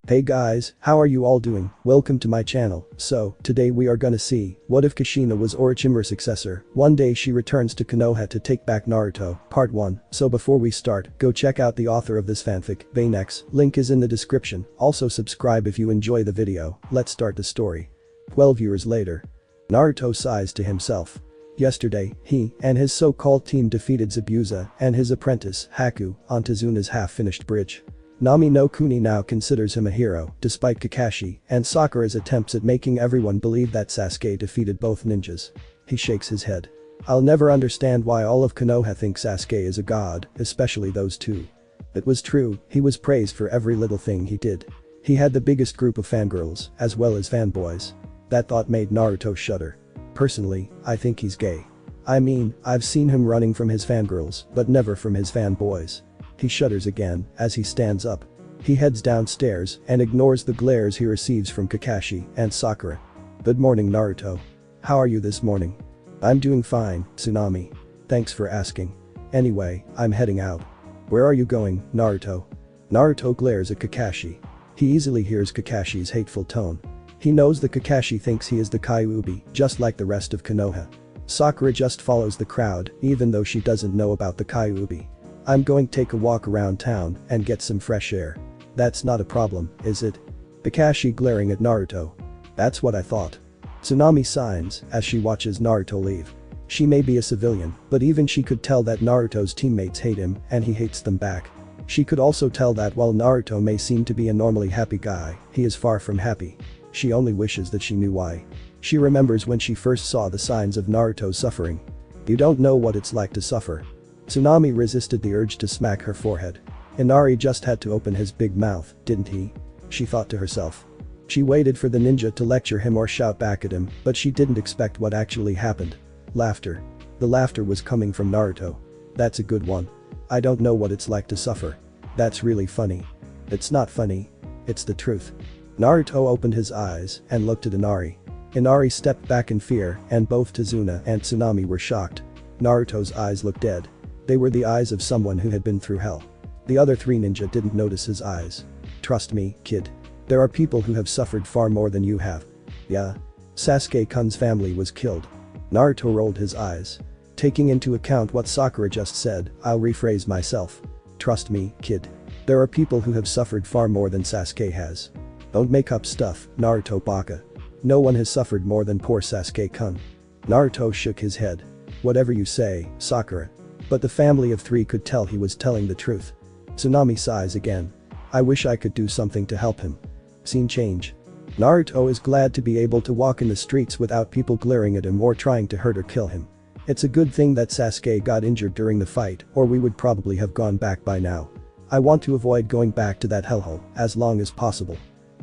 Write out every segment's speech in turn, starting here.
Hey guys, how are you all doing? Welcome to my channel. So, today we are gonna see, what if Kushina was Orochimaru's successor? One day she returns to Konoha to take back Naruto, part 1. So before we start, go check out the author of this fanfic, Vanex, link is in the description. Also subscribe if you enjoy the video. Let's start the story. 12 years later. Naruto sighs to himself. Yesterday, he and his so-called team defeated Zabuza and his apprentice, Haku, on Tezuna's half-finished bridge. Nami no Kuni now considers him a hero, despite Kakashi and Sakura's attempts at making everyone believe that Sasuke defeated both ninjas. He shakes his head. I'll never understand why all of Konoha think Sasuke is a god, especially those two. It was true, he was praised for every little thing he did. He had the biggest group of fangirls, as well as fanboys. That thought made Naruto shudder. Personally, I think he's gay. I mean, I've seen him running from his fangirls, but never from his fanboys. He shudders again as he stands up. He heads downstairs and ignores the glares he receives from Kakashi and Sakura. Good morning, Naruto. How are you this morning? I'm doing fine, Tsunami. Thanks for asking. Anyway, I'm heading out. Where are you going, Naruto? Naruto glares at Kakashi. He easily hears Kakashi's hateful tone. He knows that Kakashi thinks he is the Kyuubi, just like the rest of Konoha. Sakura just follows the crowd, even though she doesn't know about the Kyuubi. I'm going to take a walk around town and get some fresh air. That's not a problem, is it? Kakashi glaring at Naruto. That's what I thought. Tsunami signs as she watches Naruto leave. She may be a civilian, but even she could tell that Naruto's teammates hate him and he hates them back. She could also tell that while Naruto may seem to be a normally happy guy, he is far from happy. She only wishes that she knew why. She remembers when she first saw the signs of Naruto's suffering. You don't know what it's like to suffer. Tsunami resisted the urge to smack her forehead. Inari just had to open his big mouth, didn't he? She thought to herself. She waited for the ninja to lecture him or shout back at him, but she didn't expect what actually happened. Laughter. The laughter was coming from Naruto. That's a good one. I don't know what it's like to suffer. That's really funny. It's not funny. It's the truth. Naruto opened his eyes and looked at Inari. Inari stepped back in fear and both Tezuna and Tsunami were shocked. Naruto's eyes looked dead. They were the eyes of someone who had been through hell. The other three ninja didn't notice his eyes. Trust me, kid. There are people who have suffered far more than you have. Yeah. Sasuke-kun's family was killed. Naruto rolled his eyes. Taking into account what Sakura just said, I'll rephrase myself. Trust me, kid. There are people who have suffered far more than Sasuke has. Don't make up stuff, Naruto baka. No one has suffered more than poor Sasuke-kun. Naruto shook his head. Whatever you say, Sakura. But the family of three could tell he was telling the truth. Tsunami sighs again. I wish I could do something to help him. Scene change. Naruto is glad to be able to walk in the streets without people glaring at him or trying to hurt or kill him. It's a good thing that Sasuke got injured during the fight, or we would probably have gone back by now. I want to avoid going back to that hellhole as long as possible.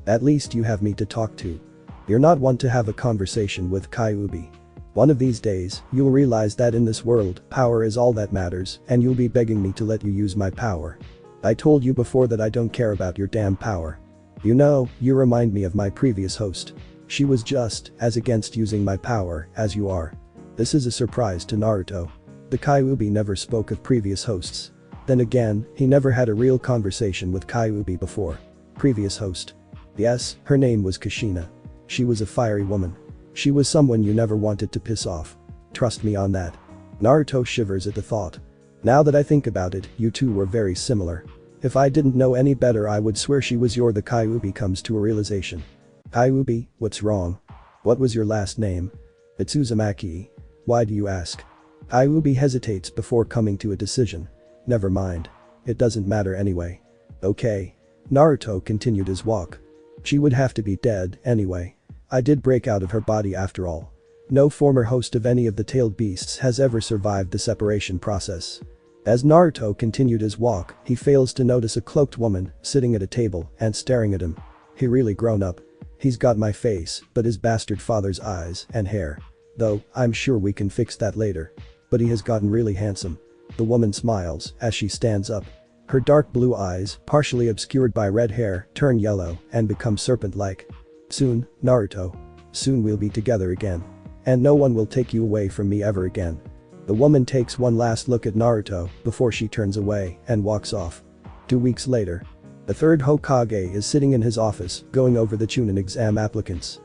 At least you have me to talk to. You're not one to have a conversation with Kyuubi. One of these days, you'll realize that in this world, power is all that matters and you'll be begging me to let you use my power. I told you before that I don't care about your damn power. You know, you remind me of my previous host. She was just as against using my power as you are. This is a surprise to Naruto. The Kyuubi never spoke of previous hosts. Then again, he never had a real conversation with Kyuubi before. Previous host. Yes, her name was Kushina. She was a fiery woman. She was someone you never wanted to piss off. Trust me on that. Naruto shivers at the thought. Now that I think about it, you two were very similar. If I didn't know any better I would swear she was the Kyuubi comes to a realization. Kyuubi, what's wrong? What was your last name? It's Uzumaki. Why do you ask? Kyuubi hesitates before coming to a decision. Never mind. It doesn't matter anyway. Okay. Naruto continued his walk. She would have to be dead anyway. I did break out of her body after all. No former host of any of the tailed beasts has ever survived the separation process. As Naruto continued his walk, he fails to notice a cloaked woman sitting at a table and staring at him. He really grown up. He's got my face, but his bastard father's eyes and hair. Though, I'm sure we can fix that later. But he has gotten really handsome. The woman smiles as she stands up. Her dark blue eyes, partially obscured by red hair, turn yellow and become serpent-like. Soon, Naruto. Soon we'll be together again. And no one will take you away from me ever again. The woman takes one last look at Naruto before she turns away and walks off. 2 weeks later. The third Hokage is sitting in his office, going over the Chunin exam applicants.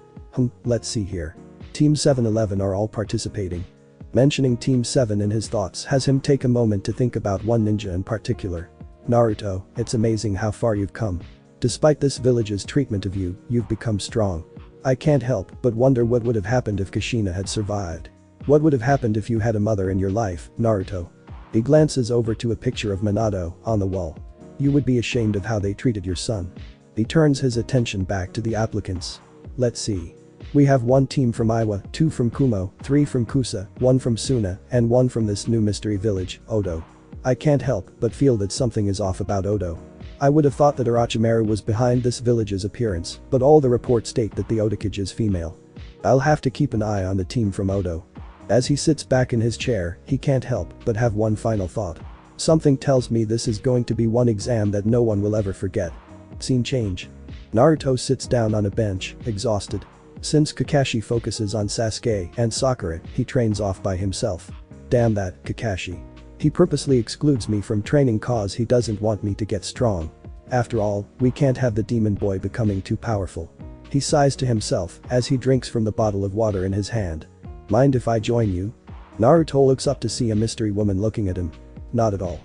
Let's see here. Team 7-11 are all participating. Mentioning Team 7 in his thoughts has him take a moment to think about one ninja in particular. Naruto, it's amazing how far you've come. Despite this village's treatment of you, you've become strong. I can't help but wonder what would have happened if Kushina had survived. What would have happened if you had a mother in your life, Naruto? He glances over to a picture of Minato on the wall. You would be ashamed of how they treated your son. He turns his attention back to the applicants. Let's see. We have 1 team from Iwa, 2 from Kumo, 3 from Kusa, 1 from Suna, and 1 from this new mystery village, Odo. I can't help but feel that something is off about Odo. I would have thought that Orochimaru was behind this village's appearance, but all the reports state that the Otakage is female. I'll have to keep an eye on the team from Odo. As he sits back in his chair, he can't help but have one final thought. Something tells me this is going to be one exam that no one will ever forget. Scene change. Naruto sits down on a bench, exhausted. Since Kakashi focuses on Sasuke and Sakura, he trains off by himself. Damn that, Kakashi. He purposely excludes me from training cause he doesn't want me to get strong. After all, we can't have the demon boy becoming too powerful. He sighs to himself as he drinks from the bottle of water in his hand. Mind if I join you? Naruto looks up to see a mystery woman looking at him. Not at all.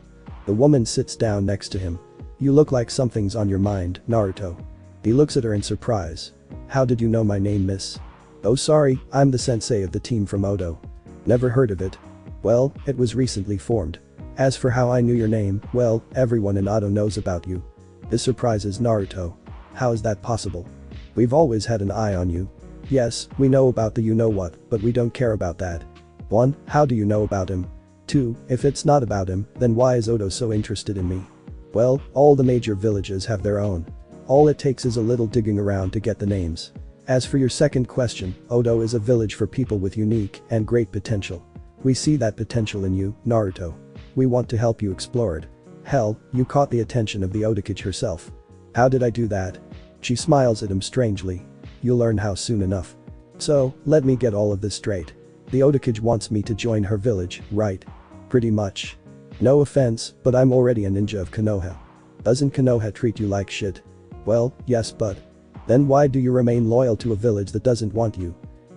The woman sits down next to him. You look like something's on your mind, Naruto. He looks at her in surprise. How did you know my name, miss? Oh sorry, I'm the sensei of the team from Odo. Never heard of it. Well, it was recently formed. As for how I knew your name, well, everyone in Odo knows about you. This surprises Naruto. How is that possible? We've always had an eye on you. Yes, we know about the you-know-what, but we don't care about that. 1. How do you know about him? 2. If it's not about him, then why is Odo so interested in me? Well, all the major villages have their own. All it takes is a little digging around to get the names. As for your second question, Odo is a village for people with unique and great potential. We see that potential in you, Naruto. We want to help you explore it. Hell, you caught the attention of the Otakage herself. How did I do that? She smiles at him strangely. You'll learn how soon enough. So, let me get all of this straight. The Otakage wants me to join her village, right? Pretty much. No offense, but I'm already a ninja of Konoha. Doesn't Konoha treat you like shit? Well, yes but. Then why do you remain loyal to a village that doesn't want you?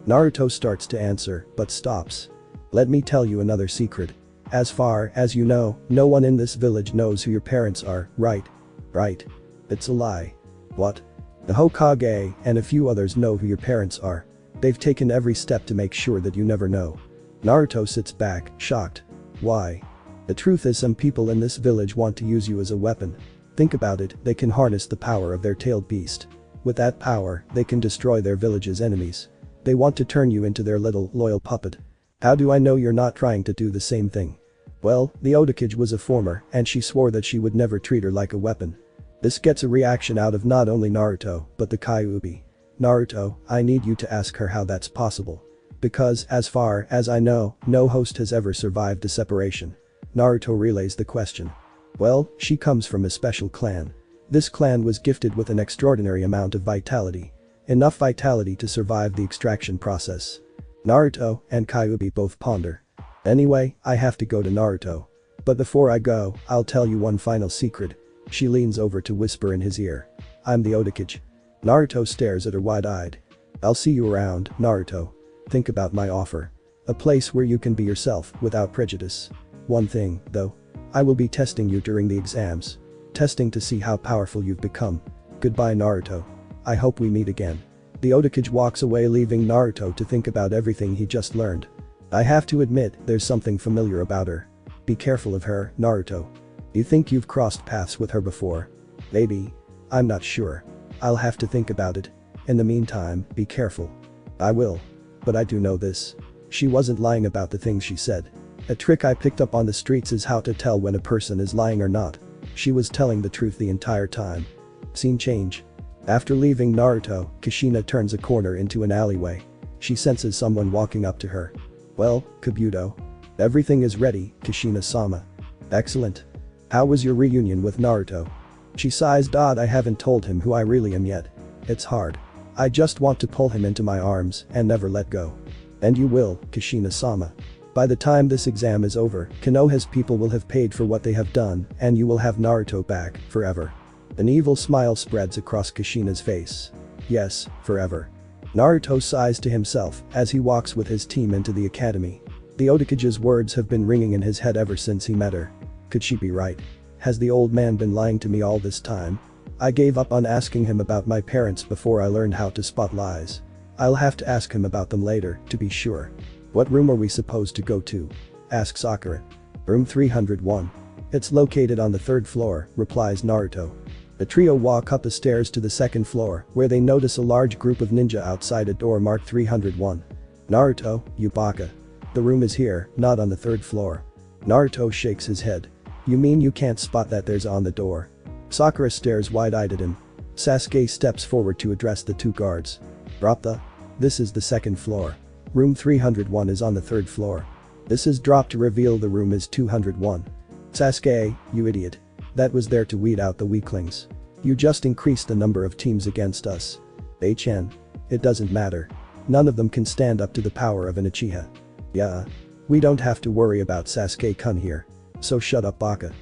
Naruto starts to answer, but stops. Let me tell you another secret. As far as you know, no one in this village knows who your parents are, right? Right. It's a lie. What? The Hokage and a few others know who your parents are. They've taken every step to make sure that you never know. Naruto sits back, shocked. Why? The truth is some people in this village want to use you as a weapon. Think about it, they can harness the power of their tailed beast. With that power, they can destroy their village's enemies. They want to turn you into their little, loyal puppet. How do I know you're not trying to do the same thing? Well, the Otakage was a former, and she swore that she would never treat her like a weapon. This gets a reaction out of not only Naruto, but the Kyuubi. Naruto, I need you to ask her how that's possible. Because, as far as I know, no host has ever survived a separation. Naruto relays the question. Well, she comes from a special clan. This clan was gifted with an extraordinary amount of vitality. Enough vitality to survive the extraction process. Naruto and Kyuubi both ponder. Anyway, I have to go to Naruto. But before I go, I'll tell you one final secret. She leans over to whisper in his ear. I'm the Otakage. Naruto stares at her wide-eyed. I'll see you around, Naruto. Think about my offer. A place where you can be yourself without prejudice. One thing, though. I will be testing you during the exams. Testing to see how powerful you've become. Goodbye, Naruto. I hope we meet again. The Otakage walks away, leaving Naruto to think about everything he just learned. I have to admit, there's something familiar about her. Be careful of her, Naruto. You think you've crossed paths with her before? Maybe. I'm not sure. I'll have to think about it. In the meantime, be careful. I will. But I do know this. She wasn't lying about the things she said. A trick I picked up on the streets is how to tell when a person is lying or not. She was telling the truth the entire time. Scene change. After leaving Naruto, Kushina turns a corner into an alleyway. She senses someone walking up to her. Well, Kabuto. Everything is ready, Kushina-sama. Excellent. How was your reunion with Naruto? She sighs. I haven't told him who I really am yet. It's hard. I just want to pull him into my arms and never let go. And you will, Kushina-sama. By the time this exam is over, Konoha's people will have paid for what they have done and you will have Naruto back forever. An evil smile spreads across Kushina's face. Yes, forever. Naruto sighs to himself as he walks with his team into the academy. The Otokage's words have been ringing in his head ever since he met her. Could she be right? Has the old man been lying to me all this time? I gave up on asking him about my parents before I learned how to spot lies. I'll have to ask him about them later, to be sure. What room are we supposed to go to? Asks Sakura. Room 301. It's located on the 3rd floor, replies Naruto. The trio walk up the stairs to the 2nd floor, where they notice a large group of ninja outside a door marked 301. Naruto, you baka. The room is here, not on the 3rd floor. Naruto shakes his head. You mean you can't spot that there's on the door? Sakura stares wide-eyed at him. Sasuke steps forward to address the 2 guards. Drop the. This is the 2nd floor. Room 301 is on the 3rd floor. This is dropped to reveal the room is 201. Sasuke, you idiot. That was there to weed out the weaklings. You just increased the number of teams against us. HN. It doesn't matter. None of them can stand up to the power of an Uchiha. Yeah. We don't have to worry about Sasuke-kun here. So shut up, baka.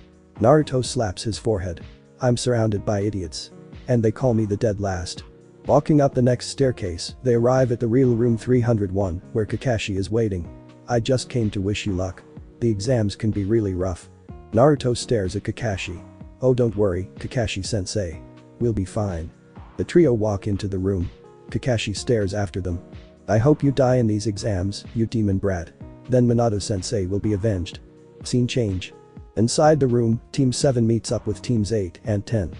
Naruto slaps his forehead. I'm surrounded by idiots. And they call me the dead last. Walking up the next staircase, they arrive at the real room 301, where Kakashi is waiting. I just came to wish you luck. The exams can be really rough. Naruto stares at Kakashi. Oh, don't worry, Kakashi-sensei. We'll be fine. The trio walk into the room. Kakashi stares after them. I hope you die in these exams, you demon brat. Then Minato-sensei will be avenged. Scene change. Inside the room, Team 7 meets up with Teams 8 and 10.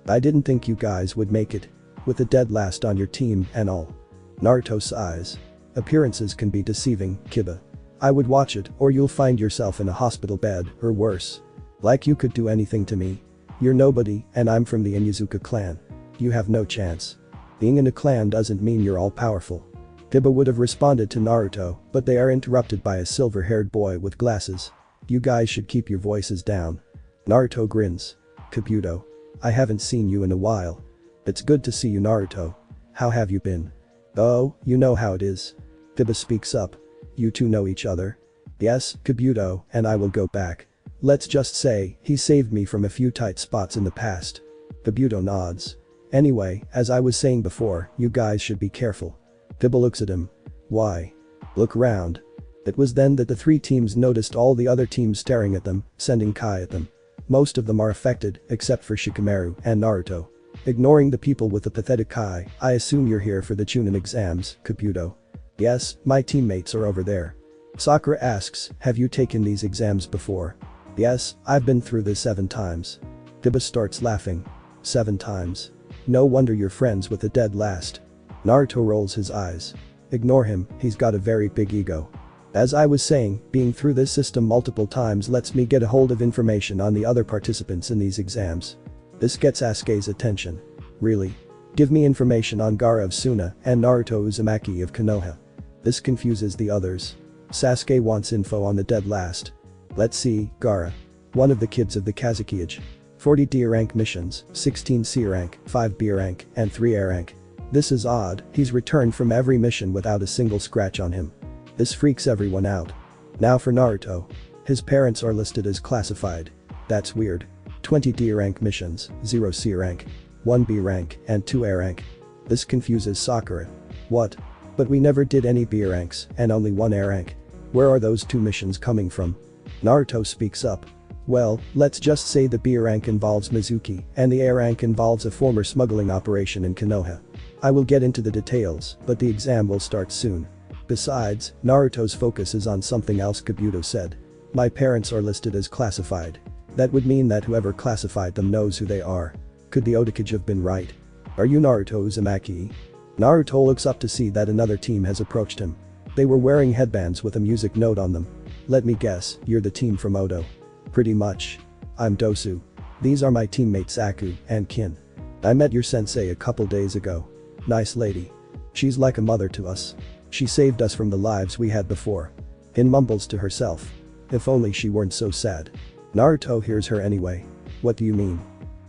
I didn't think you guys would make it. With the dead last on your team and all. Naruto sighs. Appearances can be deceiving, Kiba. I would watch it or you'll find yourself in a hospital bed or worse. Like you could do anything to me. You're nobody and I'm from the Inuzuka clan. You have no chance. Being in a clan doesn't mean you're all powerful. Kiba would have responded to Naruto, but they are interrupted by a silver-haired boy with glasses. You guys should keep your voices down. Naruto grins. Kabuto. I haven't seen you in a while. It's good to see you, Naruto. How have you been? Oh, you know how it is. Kiba speaks up. You two know each other? Yes, Kabuto, and I will go back. Let's just say, he saved me from a few tight spots in the past. Kabuto nods. Anyway, as I was saying before, you guys should be careful. Kiba looks at him. Why? Look around. It was then that the 3 teams noticed all the other teams staring at them, sending Kai at them. Most of them are affected, except for Shikamaru and Naruto. Ignoring the people with the pathetic Kai, I assume you're here for the Chunin exams, Kabuto. Yes, my teammates are over there. Sakura asks, have you taken these exams before? Yes, I've been through this 7 times. Kiba starts laughing. 7 times. No wonder you're friends with the dead last. Naruto rolls his eyes. Ignore him, he's got a very big ego. As I was saying, being through this system multiple times lets me get a hold of information on the other participants in these exams. This gets Sasuke's attention. Really? Give me information on Gaara of Suna and Naruto Uzumaki of Konoha. This confuses the others. Sasuke wants info on the dead last. Let's see, Gaara. One of the kids of the Kazuki-age. 40 D rank missions, 16 C rank, 5 B rank, and 3 A rank. This is odd, he's returned from every mission without a single scratch on him. This freaks everyone out. Now for Naruto. His parents are listed as classified. That's weird. 20 D rank missions, 0 C rank, 1 B rank, and 2 A rank. This confuses Sakura. What? But we never did any B ranks, and only 1 A rank. Where are those 2 missions coming from? Naruto speaks up. Well, let's just say the B rank involves Mizuki, and the A rank involves a former smuggling operation in Konoha. I will get into the details, but the exam will start soon. Besides, Naruto's focus is on something else, Kabuto said. My parents are listed as classified. That would mean that whoever classified them knows who they are. Could the Otakage have been right? Are you Naruto Uzumaki? Naruto looks up to see that another team has approached him. They were wearing headbands with a music note on them. Let me guess, you're the team from Odo. Pretty much. I'm Dosu. These are my teammates Aku and Kin. I met your sensei a couple days ago. Nice lady. She's like a mother to us. She saved us from the lives we had before. Kin mumbles to herself. If only she weren't so sad. Naruto hears her anyway. What do you mean?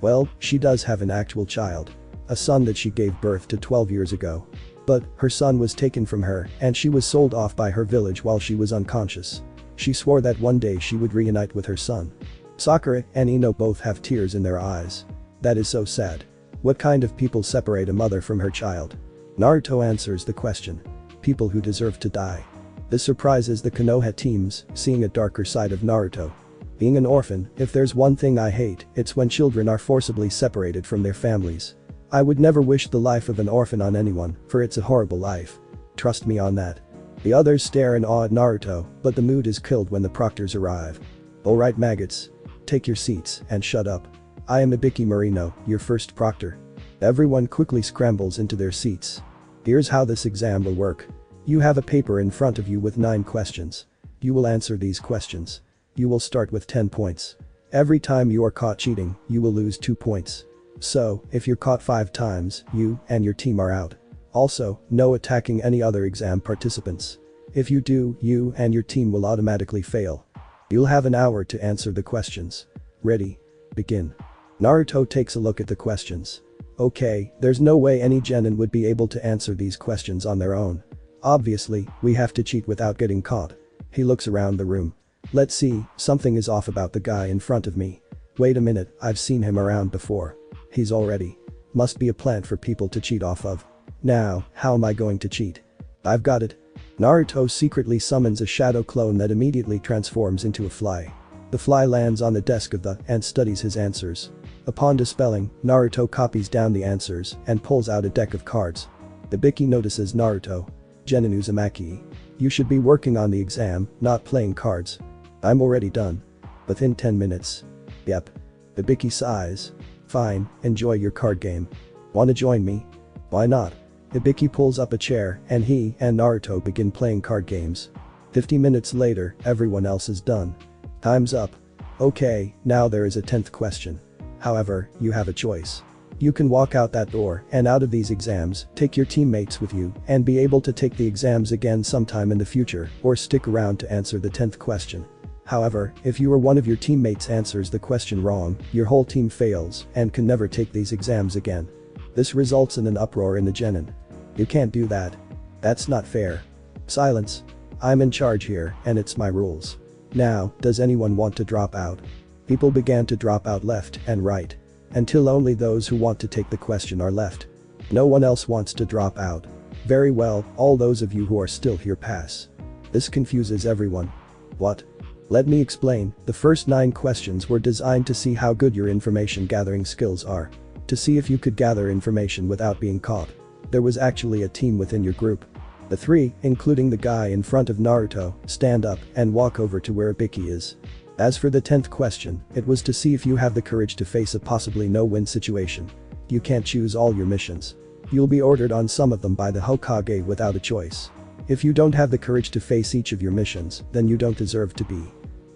Well, she does have an actual child. A son that she gave birth to 12 years ago. But, her son was taken from her and she was sold off by her village while she was unconscious. She swore that one day she would reunite with her son. Sakura and Ino both have tears in their eyes. That is so sad. What kind of people separate a mother from her child? Naruto answers the question. People who deserve to die. This surprises the Konoha teams, seeing a darker side of Naruto. Being an orphan, if there's one thing I hate, it's when children are forcibly separated from their families. I would never wish the life of an orphan on anyone, for it's a horrible life. Trust me on that. The others stare in awe at Naruto, but the mood is killed when the proctors arrive. Alright maggots. Take your seats and shut up. I am Ibiki Marino, your first proctor. Everyone quickly scrambles into their seats. Here's how this exam will work. You have a paper in front of you with 9 questions. You will answer these questions. You will start with 10 points. Every time you are caught cheating, you will lose 2 points. So, if you're caught 5 times, you and your team are out. Also, no attacking any other exam participants. If you do, you and your team will automatically fail. You'll have an hour to answer the questions. Ready? Begin. Naruto takes a look at the questions. Okay, there's no way any genin would be able to answer these questions on their own. Obviously, we have to cheat without getting caught. He looks around the room. Let's see, something is off about the guy in front of me. Wait a minute, I've seen him around before. He's already. Must be a plant for people to cheat off of. Now, how am I going to cheat? I've got it. Naruto secretly summons a shadow clone that immediately transforms into a fly. The fly lands on the desk of the and studies his answers. Upon dispelling, Naruto copies down the answers and pulls out a deck of cards. Ibiki notices Naruto. Genin Uzumaki. You should be working on the exam, not playing cards. I'm already done. Within 10 minutes. Yep. Ibiki sighs. Fine, enjoy your card game. Wanna join me? Why not? Ibiki pulls up a chair and he and Naruto begin playing card games. 50 minutes later, everyone else is done. Time's up. Okay, now there is a 10th question. However, you have a choice. You can walk out that door and out of these exams, take your teammates with you and be able to take the exams again sometime in the future or stick around to answer the 10th question. However, if you or one of your teammates answers the question wrong, your whole team fails and can never take these exams again. This results in an uproar in the genin. You can't do that. That's not fair. Silence. I'm in charge here and it's my rules. Now, does anyone want to drop out? People began to drop out left and right. Until only those who want to take the question are left. No one else wants to drop out. Very well, all those of you who are still here pass. This confuses everyone. What? Let me explain, the first 9 questions were designed to see how good your information gathering skills are. To see if you could gather information without being caught. There was actually a team within your group. The 3, including the guy in front of Naruto, stand up and walk over to where Ibiki is. As for the 10th question, it was to see if you have the courage to face a possibly no-win situation. You can't choose all your missions. You'll be ordered on some of them by the Hokage without a choice. If you don't have the courage to face each of your missions, then you don't deserve to be.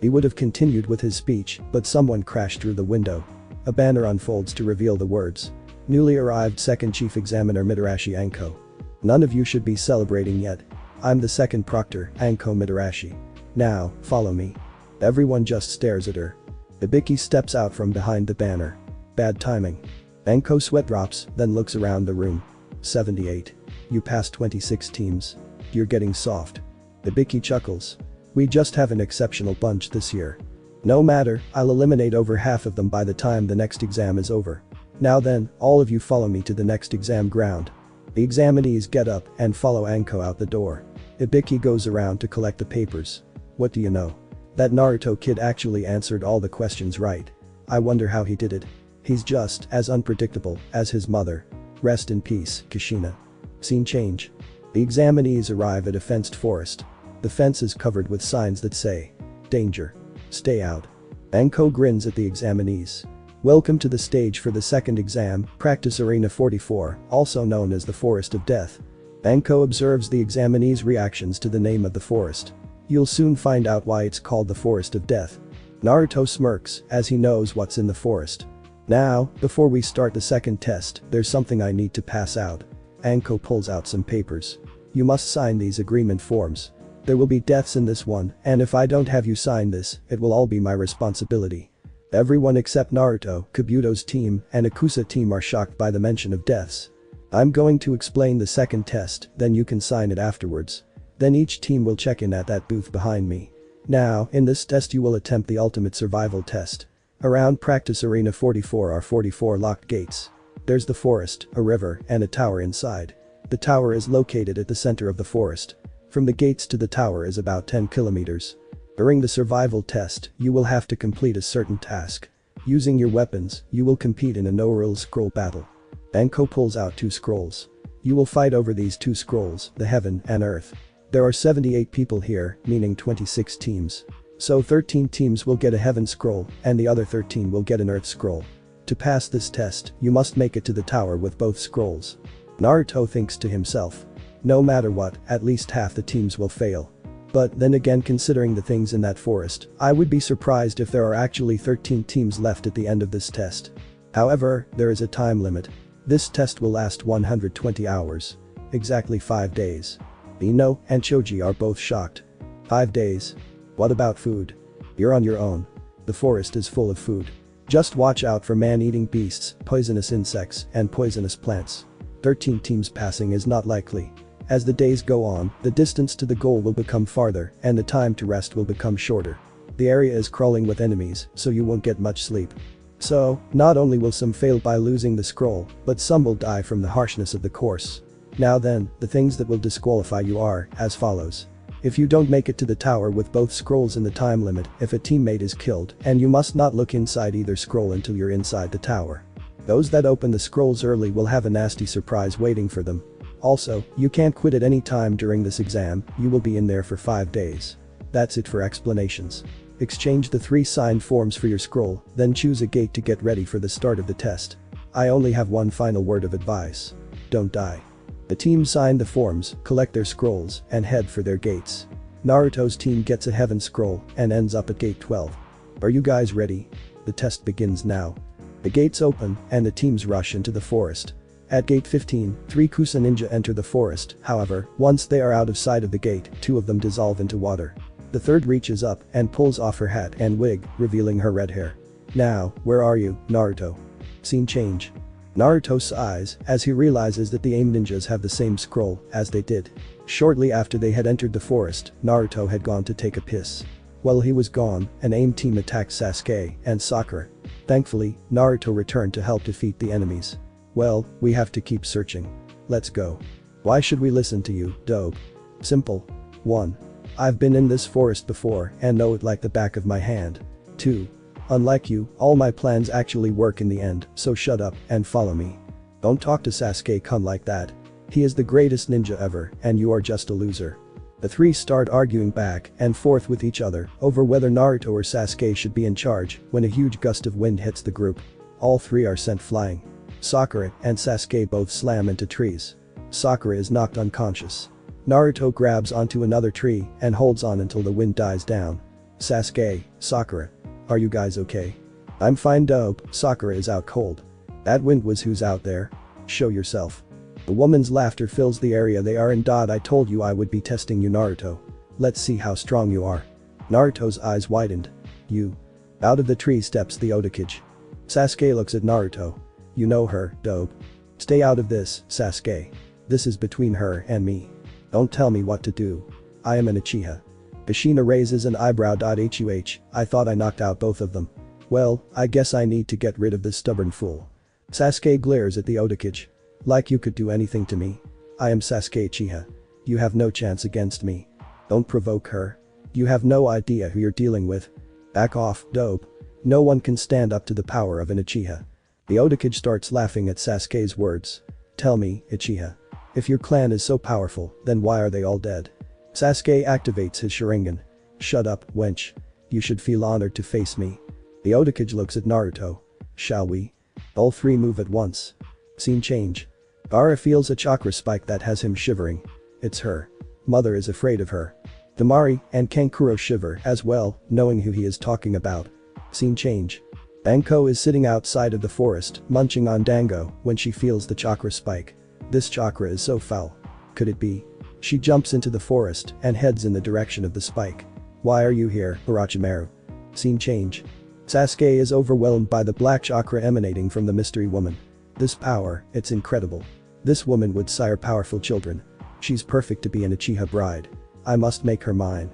He would have continued with his speech, but someone crashed through the window. A banner unfolds to reveal the words. Newly arrived Second Chief Examiner Mitarashi Anko. None of you should be celebrating yet. I'm the second proctor, Anko Mitarashi. Now, follow me. Everyone just stares at her. Ibiki steps out from behind the banner. Bad timing. Anko sweat drops, then looks around the room. 78. You passed 26 teams. You're getting soft. Ibiki chuckles. We just have an exceptional bunch this year. No matter, I'll eliminate over half of them by the time the next exam is over. Now then, all of you follow me to the next exam ground. The examinees get up and follow Anko out the door. Ibiki goes around to collect the papers. What do you know? That Naruto kid actually answered all the questions right. I wonder how he did it. He's just as unpredictable as his mother. Rest in peace, Kushina. Scene change. The examinees arrive at a fenced forest. The fence is covered with signs that say, "Danger. Stay out." Anko grins at the examinees. Welcome to the stage for the second exam, Practice Arena 44, also known as the Forest of Death. Anko observes the examinees' reactions to the name of the forest. You'll soon find out why it's called the Forest of Death. Naruto smirks, as he knows what's in the forest. Now, before we start the second test, there's something I need to pass out. Anko pulls out some papers. You must sign these agreement forms. There will be deaths in this one, and if I don't have you sign this, it will all be my responsibility. Everyone except Naruto, Kabuto's team, and Akusa team are shocked by the mention of deaths. I'm going to explain the second test, then you can sign it afterwards. Then each team will check in at that booth behind me. Now, in this test you will attempt the ultimate survival test. Around practice arena 44 are 44 locked gates. There's the forest, a river, and a tower inside. The tower is located at the center of the forest. From the gates to the tower is about 10 kilometers. During the survival test, you will have to complete a certain task. Using your weapons, you will compete in a no-rules scroll battle. Banko pulls out 2 scrolls. You will fight over these 2 scrolls, the heaven and earth. There are 78 people here, meaning 26 teams. So 13 teams will get a heaven scroll, and the other 13 will get an earth scroll. To pass this test, you must make it to the tower with both scrolls. Naruto thinks to himself. No matter what, at least half the teams will fail. But then again, considering the things in that forest, I would be surprised if there are actually 13 teams left at the end of this test. However, there is a time limit. This test will last 120 hours. Exactly 5 days. Ino and Choji are both shocked. 5 days? What about food? You're on your own. The forest is full of food. Just watch out for man-eating beasts, poisonous insects, and poisonous plants. 13 teams passing is not likely. As the days go on, the distance to the goal will become farther, and the time to rest will become shorter. The area is crawling with enemies, so you won't get much sleep. So, not only will some fail by losing the scroll, but some will die from the harshness of the course. Now then, the things that will disqualify you are, as follows. If you don't make it to the tower with both scrolls in the time limit, if a teammate is killed, and you must not look inside either scroll until you're inside the tower. Those that open the scrolls early will have a nasty surprise waiting for them. Also, you can't quit at any time during this exam, you will be in there for 5 days. That's it for explanations. Exchange the 3 signed forms for your scroll, then choose a gate to get ready for the start of the test. I only have one final word of advice. Don't die. The team sign the forms, collect their scrolls, and head for their gates. Naruto's team gets a heaven scroll and ends up at gate 12. Are you guys ready? The test begins now. The gates open, and the teams rush into the forest. At gate 15, 3 Kusa ninja enter the forest, however, once they are out of sight of the gate, 2 of them dissolve into water. The third reaches up and pulls off her hat and wig, revealing her red hair. Now, where are you, Naruto? Scene change. Naruto sighs as he realizes that the AIM ninjas have the same scroll as they did. Shortly after they had entered the forest, Naruto had gone to take a piss. While he was gone, an AIM team attacked Sasuke and Sakura. Thankfully, Naruto returned to help defeat the enemies. Well, we have to keep searching. Let's go. Why should we listen to you, dope? Simple. 1. I've been in this forest before and know it like the back of my hand. 2. Unlike you, all my plans actually work in the end, so shut up and follow me. Don't talk to Sasuke-kun like that. He is the greatest ninja ever, and you are just a loser. The 3 start arguing back and forth with each other over whether Naruto or Sasuke should be in charge when a huge gust of wind hits the group. All 3 are sent flying. Sakura and Sasuke both slam into trees. Sakura is knocked unconscious. Naruto grabs onto another tree and holds on until the wind dies down. Sasuke, Sakura. Are you guys okay? I'm fine, dope. Sakura is out cold. That wind was who's out there? Show yourself. The woman's laughter fills the area they are in. I told you I would be testing you, Naruto. Let's see how strong you are. Naruto's eyes widened. You. Out of the tree steps the Otakage. Sasuke looks at Naruto. You know her, dope. Stay out of this, Sasuke. This is between her and me. Don't tell me what to do. I am an Uchiha. Kushina raises an eyebrow. Huh, I thought I knocked out both of them. Well, I guess I need to get rid of this stubborn fool. Sasuke glares at the Otakage. Like you could do anything to me. I am Sasuke Uchiha. You have no chance against me. Don't provoke her. You have no idea who you're dealing with. Back off, dope. No one can stand up to the power of an Uchiha. The Otakage starts laughing at Sasuke's words. Tell me, Uchiha. If your clan is so powerful, then why are they all dead? Sasuke activates his Sharingan. Shut up, wench. You should feel honored to face me. The Otakage looks at Naruto. Shall we? All 3 move at once. Scene change. Gaara feels a chakra spike that has him shivering. It's her. Mother is afraid of her. Temari and Kankuro shiver as well, knowing who he is talking about. Scene change. Banko is sitting outside of the forest, munching on dango, when she feels the chakra spike. This chakra is so foul. Could it be? She jumps into the forest and heads in the direction of the spike. Why are you here, Orochimaru? Scene change. Sasuke is overwhelmed by the black chakra emanating from the mystery woman. This power, it's incredible. This woman would sire powerful children. She's perfect to be an Uchiha bride. I must make her mine.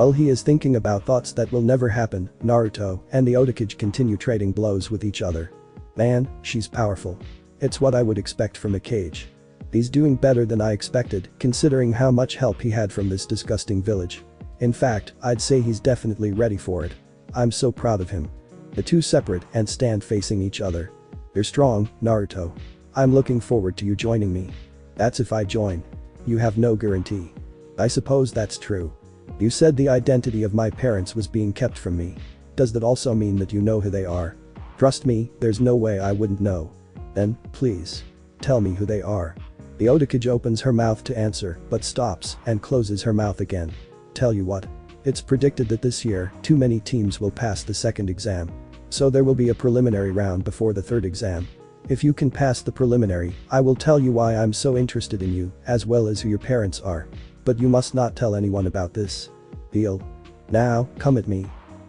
While he is thinking about thoughts that will never happen, Naruto and the Otakage continue trading blows with each other. Man, she's powerful. It's what I would expect from a Kage. He's doing better than I expected, considering how much help he had from this disgusting village. In fact, I'd say he's definitely ready for it. I'm so proud of him. The two separate and stand facing each other. You're strong, Naruto. I'm looking forward to you joining me. That's if I join. You have no guarantee. I suppose that's true. You said the identity of my parents was being kept from me. Does that also mean that you know who they are? Trust me, there's no way I wouldn't know. Then, please. Tell me who they are. The Otakage opens her mouth to answer, but stops and closes her mouth again. Tell you what. It's predicted that this year, too many teams will pass the second exam. So there will be a preliminary round before the third exam. If you can pass the preliminary, I will tell you why I'm so interested in you, as well as who your parents are. But you must not tell anyone about this. Deal? Now, come at me.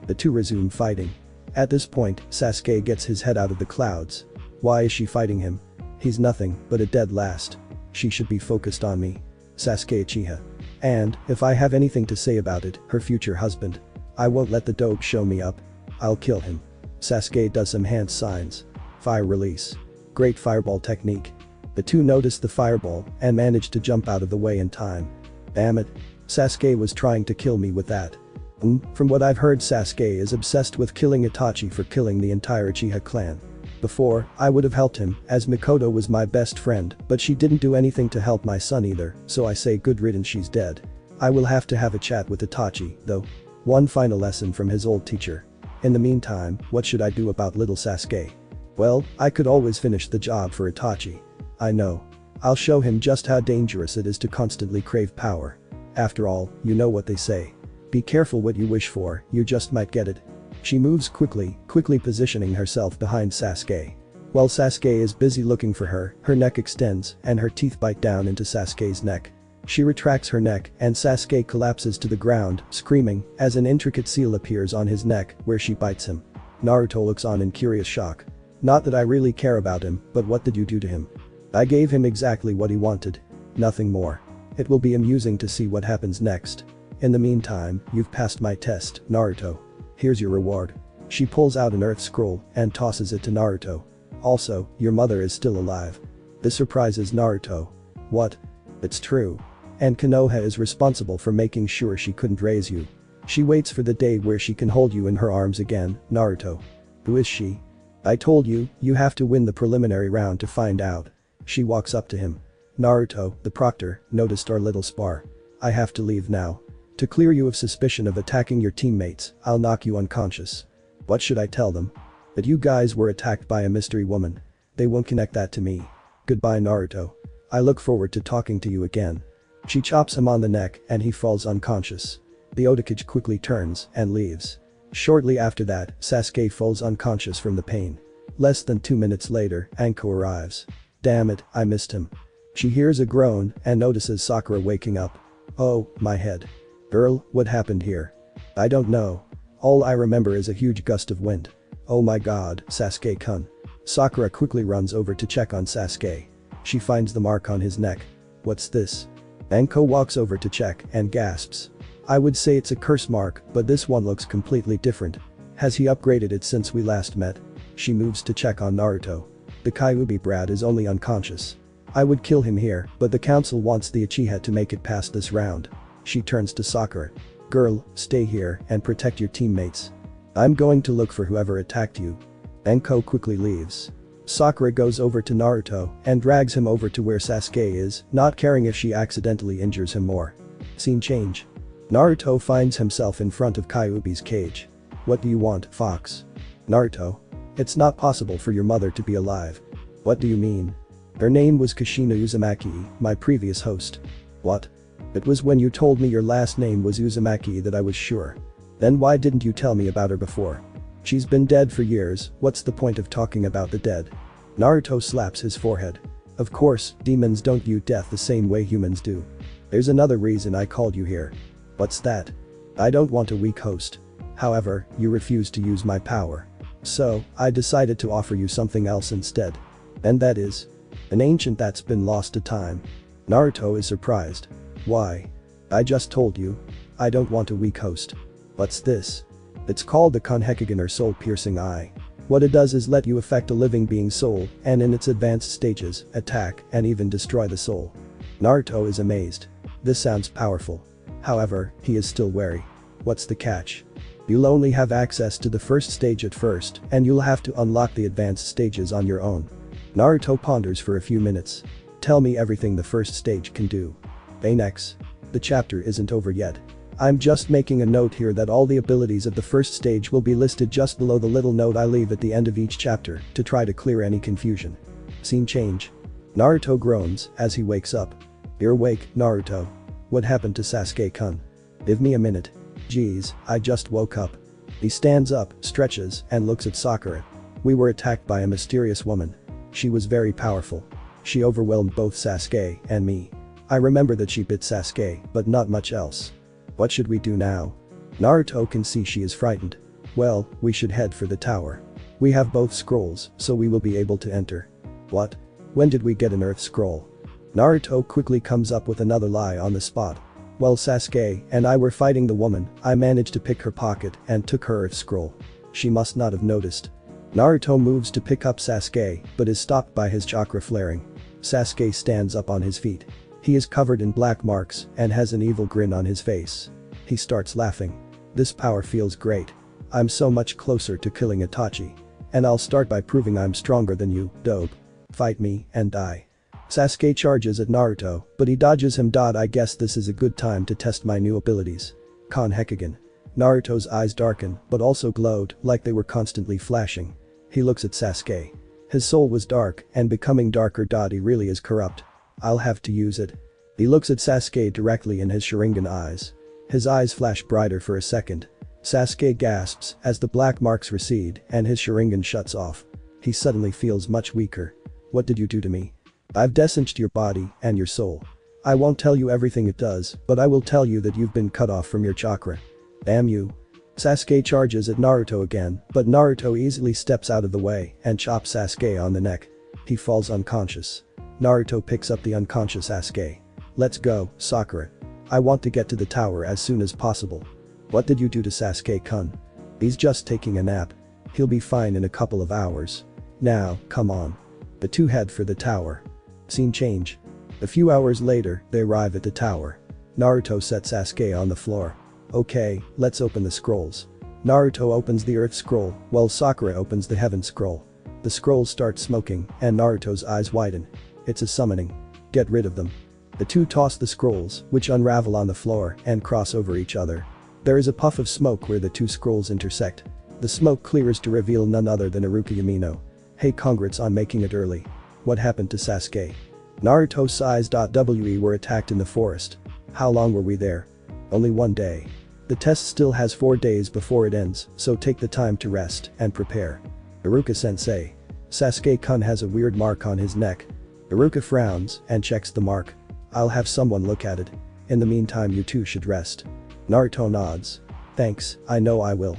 The two resume fighting. At this point, Sasuke gets his head out of the clouds. Why is she fighting him? He's nothing but a dead last. She should be focused on me. Sasuke Uchiha. And, if I have anything to say about it, her future husband. I won't let the dope show me up. I'll kill him. Sasuke does some hand signs. Fire release. Great fireball technique. The two notice the fireball and manage to jump out of the way in time. Damn it. Sasuke was trying to kill me with that. From what I've heard, Sasuke is obsessed with killing Itachi for killing the entire Uchiha clan. Before, I would have helped him, as Mikoto was my best friend, but she didn't do anything to help my son either, so I say good riddance, she's dead. I will have to have a chat with Itachi, though. One final lesson from his old teacher. In the meantime, what should I do about little Sasuke? Well, I could always finish the job for Itachi. I know. I'll show him just how dangerous it is to constantly crave power. After all, you know what they say. Be careful what you wish for, you just might get it. She moves quickly positioning herself behind Sasuke. While Sasuke is busy looking for her, her neck extends and her teeth bite down into Sasuke's neck. She retracts her neck and Sasuke collapses to the ground, screaming, as an intricate seal appears on his neck where she bites him. Naruto looks on in curious shock. Not that I really care about him, but what did you do to him? I gave him exactly what he wanted. Nothing more. It will be amusing to see what happens next. In the meantime, you've passed my test, Naruto. Here's your reward. She pulls out an earth scroll and tosses it to Naruto. Also, your mother is still alive. This surprises Naruto. What? It's true. And Konoha is responsible for making sure she couldn't raise you. She waits for the day where she can hold you in her arms again, Naruto. Who is she? I told you, you have to win the preliminary round to find out. She walks up to him. Naruto, the proctor, noticed our little spar. I have to leave now. To clear you of suspicion of attacking your teammates, I'll knock you unconscious. What should I tell them? That you guys were attacked by a mystery woman. They won't connect that to me. Goodbye, Naruto. I look forward to talking to you again. She chops him on the neck and he falls unconscious. The Otakage quickly turns and leaves. Shortly after that, Sasuke falls unconscious from the pain. Less than 2 minutes later, Anko arrives. Damn it, I missed him. She hears a groan and notices Sakura waking up. Oh, my head. Girl, what happened here? I don't know. All I remember is a huge gust of wind. Oh my god, Sasuke-kun. Sakura quickly runs over to check on Sasuke. She finds the mark on his neck. What's this? Anko walks over to check and gasps. I would say it's a curse mark, but this one looks completely different. Has he upgraded it since we last met? She moves to check on Naruto. The Kyuubi brat is only unconscious. I would kill him here, but the council wants the Uchiha to make it past this round. She turns to Sakura. Girl, stay here and protect your teammates. I'm going to look for whoever attacked you. Anko quickly leaves. Sakura goes over to Naruto and drags him over to where Sasuke is, not caring if she accidentally injures him more. Scene change. Naruto finds himself in front of Kyuubi's cage. What do you want, Fox? Naruto. It's not possible for your mother to be alive. What do you mean? Her name was Kushina Uzumaki, my previous host. What? It was when you told me your last name was Uzumaki that I was sure. Then why didn't you tell me about her before? She's been dead for years, what's the point of talking about the dead? Naruto slaps his forehead. Of course, demons don't view death the same way humans do. There's another reason I called you here. What's that? I don't want a weak host. However, you refused to use my power. So, I decided to offer you something else instead. And that is? An ancient that's been lost to time. Naruto is surprised. Why? I just told you. I don't want a weak host. What's this? It's called the Konhekigen or soul-piercing eye. What it does is let you affect a living being's soul and in its advanced stages, attack and even destroy the soul. Naruto is amazed. This sounds powerful. However, he is still wary. What's the catch? You'll only have access to the first stage at first and you'll have to unlock the advanced stages on your own. Naruto ponders for a few minutes. Tell me everything the first stage can do. Vanex. The chapter isn't over yet. I'm just making a note here that all the abilities of the first stage will be listed just below the little note I leave at the end of each chapter to try to clear any confusion. Scene change. Naruto groans as he wakes up. You're awake, Naruto. What happened to Sasuke-kun? Give me a minute. Geez, I just woke up. He stands up, stretches, and looks at Sakura. We were attacked by a mysterious woman. She was very powerful. She overwhelmed both Sasuke and me. I remember that she bit Sasuke, but not much else. What should we do now? Naruto can see she is frightened. Well, we should head for the tower. We have both scrolls, so we will be able to enter. What? When did we get an earth scroll? Naruto quickly comes up with another lie on the spot. While Sasuke and I were fighting the woman, I managed to pick her pocket and took her earth scroll. She must not have noticed. Naruto moves to pick up Sasuke, but is stopped by his chakra flaring. Sasuke stands up on his feet. He is covered in black marks and has an evil grin on his face. He starts laughing. This power feels great. I'm so much closer to killing Itachi. And I'll start by proving I'm stronger than you, dope. Fight me and die. Sasuke charges at Naruto, but he dodges him. I guess this is a good time to test my new abilities. Konhekigen. Naruto's eyes darken but also glowed like they were constantly flashing. He looks at Sasuke. His soul was dark and becoming darker. He really is corrupt. I'll have to use it. He looks at Sasuke directly in his Sharingan eyes. His eyes flash brighter for a second. Sasuke gasps as the black marks recede and his Sharingan shuts off. He suddenly feels much weaker. What did you do to me? I've desensed your body and your soul. I won't tell you everything it does, but I will tell you that you've been cut off from your chakra. Damn you. Sasuke charges at Naruto again, but Naruto easily steps out of the way and chops Sasuke on the neck. He falls unconscious. Naruto picks up the unconscious Sasuke. Let's go, Sakura. I want to get to the tower as soon as possible. What did you do to Sasuke-kun? He's just taking a nap. He'll be fine in a couple of hours. Now, come on. The two head for the tower. Scene change. A few hours later, they arrive at the tower. Naruto sets Sasuke on the floor. Okay, let's open the scrolls. Naruto opens the earth scroll, while Sakura opens the heaven scroll. The scrolls start smoking, and Naruto's eyes widen. It's a summoning. Get rid of them. The two toss the scrolls, which unravel on the floor and cross over each other. There is a puff of smoke where the two scrolls intersect. The smoke clears to reveal none other than Orochimaru. Hey, congrats on making it early. What happened to Sasuke? Naruto sighs. We were attacked in the forest. How long were we there? Only 1 day. The test still has 4 days before it ends, so take the time to rest and prepare. Iruka-sensei. Sasuke-kun has a weird mark on his neck. Iruka frowns and checks the mark. I'll have someone look at it. In the meantime, you two should rest. Naruto nods. Thanks, I know I will.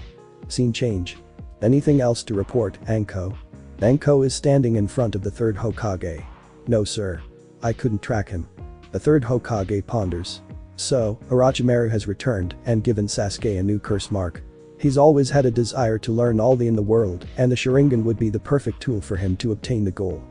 Scene change. Anything else to report, Anko? Anko is standing in front of the third Hokage. No sir. I couldn't track him. The third Hokage ponders. So, Orochimaru has returned and given Sasuke a new curse mark. He's always had a desire to learn all the in the world and the Sharingan would be the perfect tool for him to obtain the goal.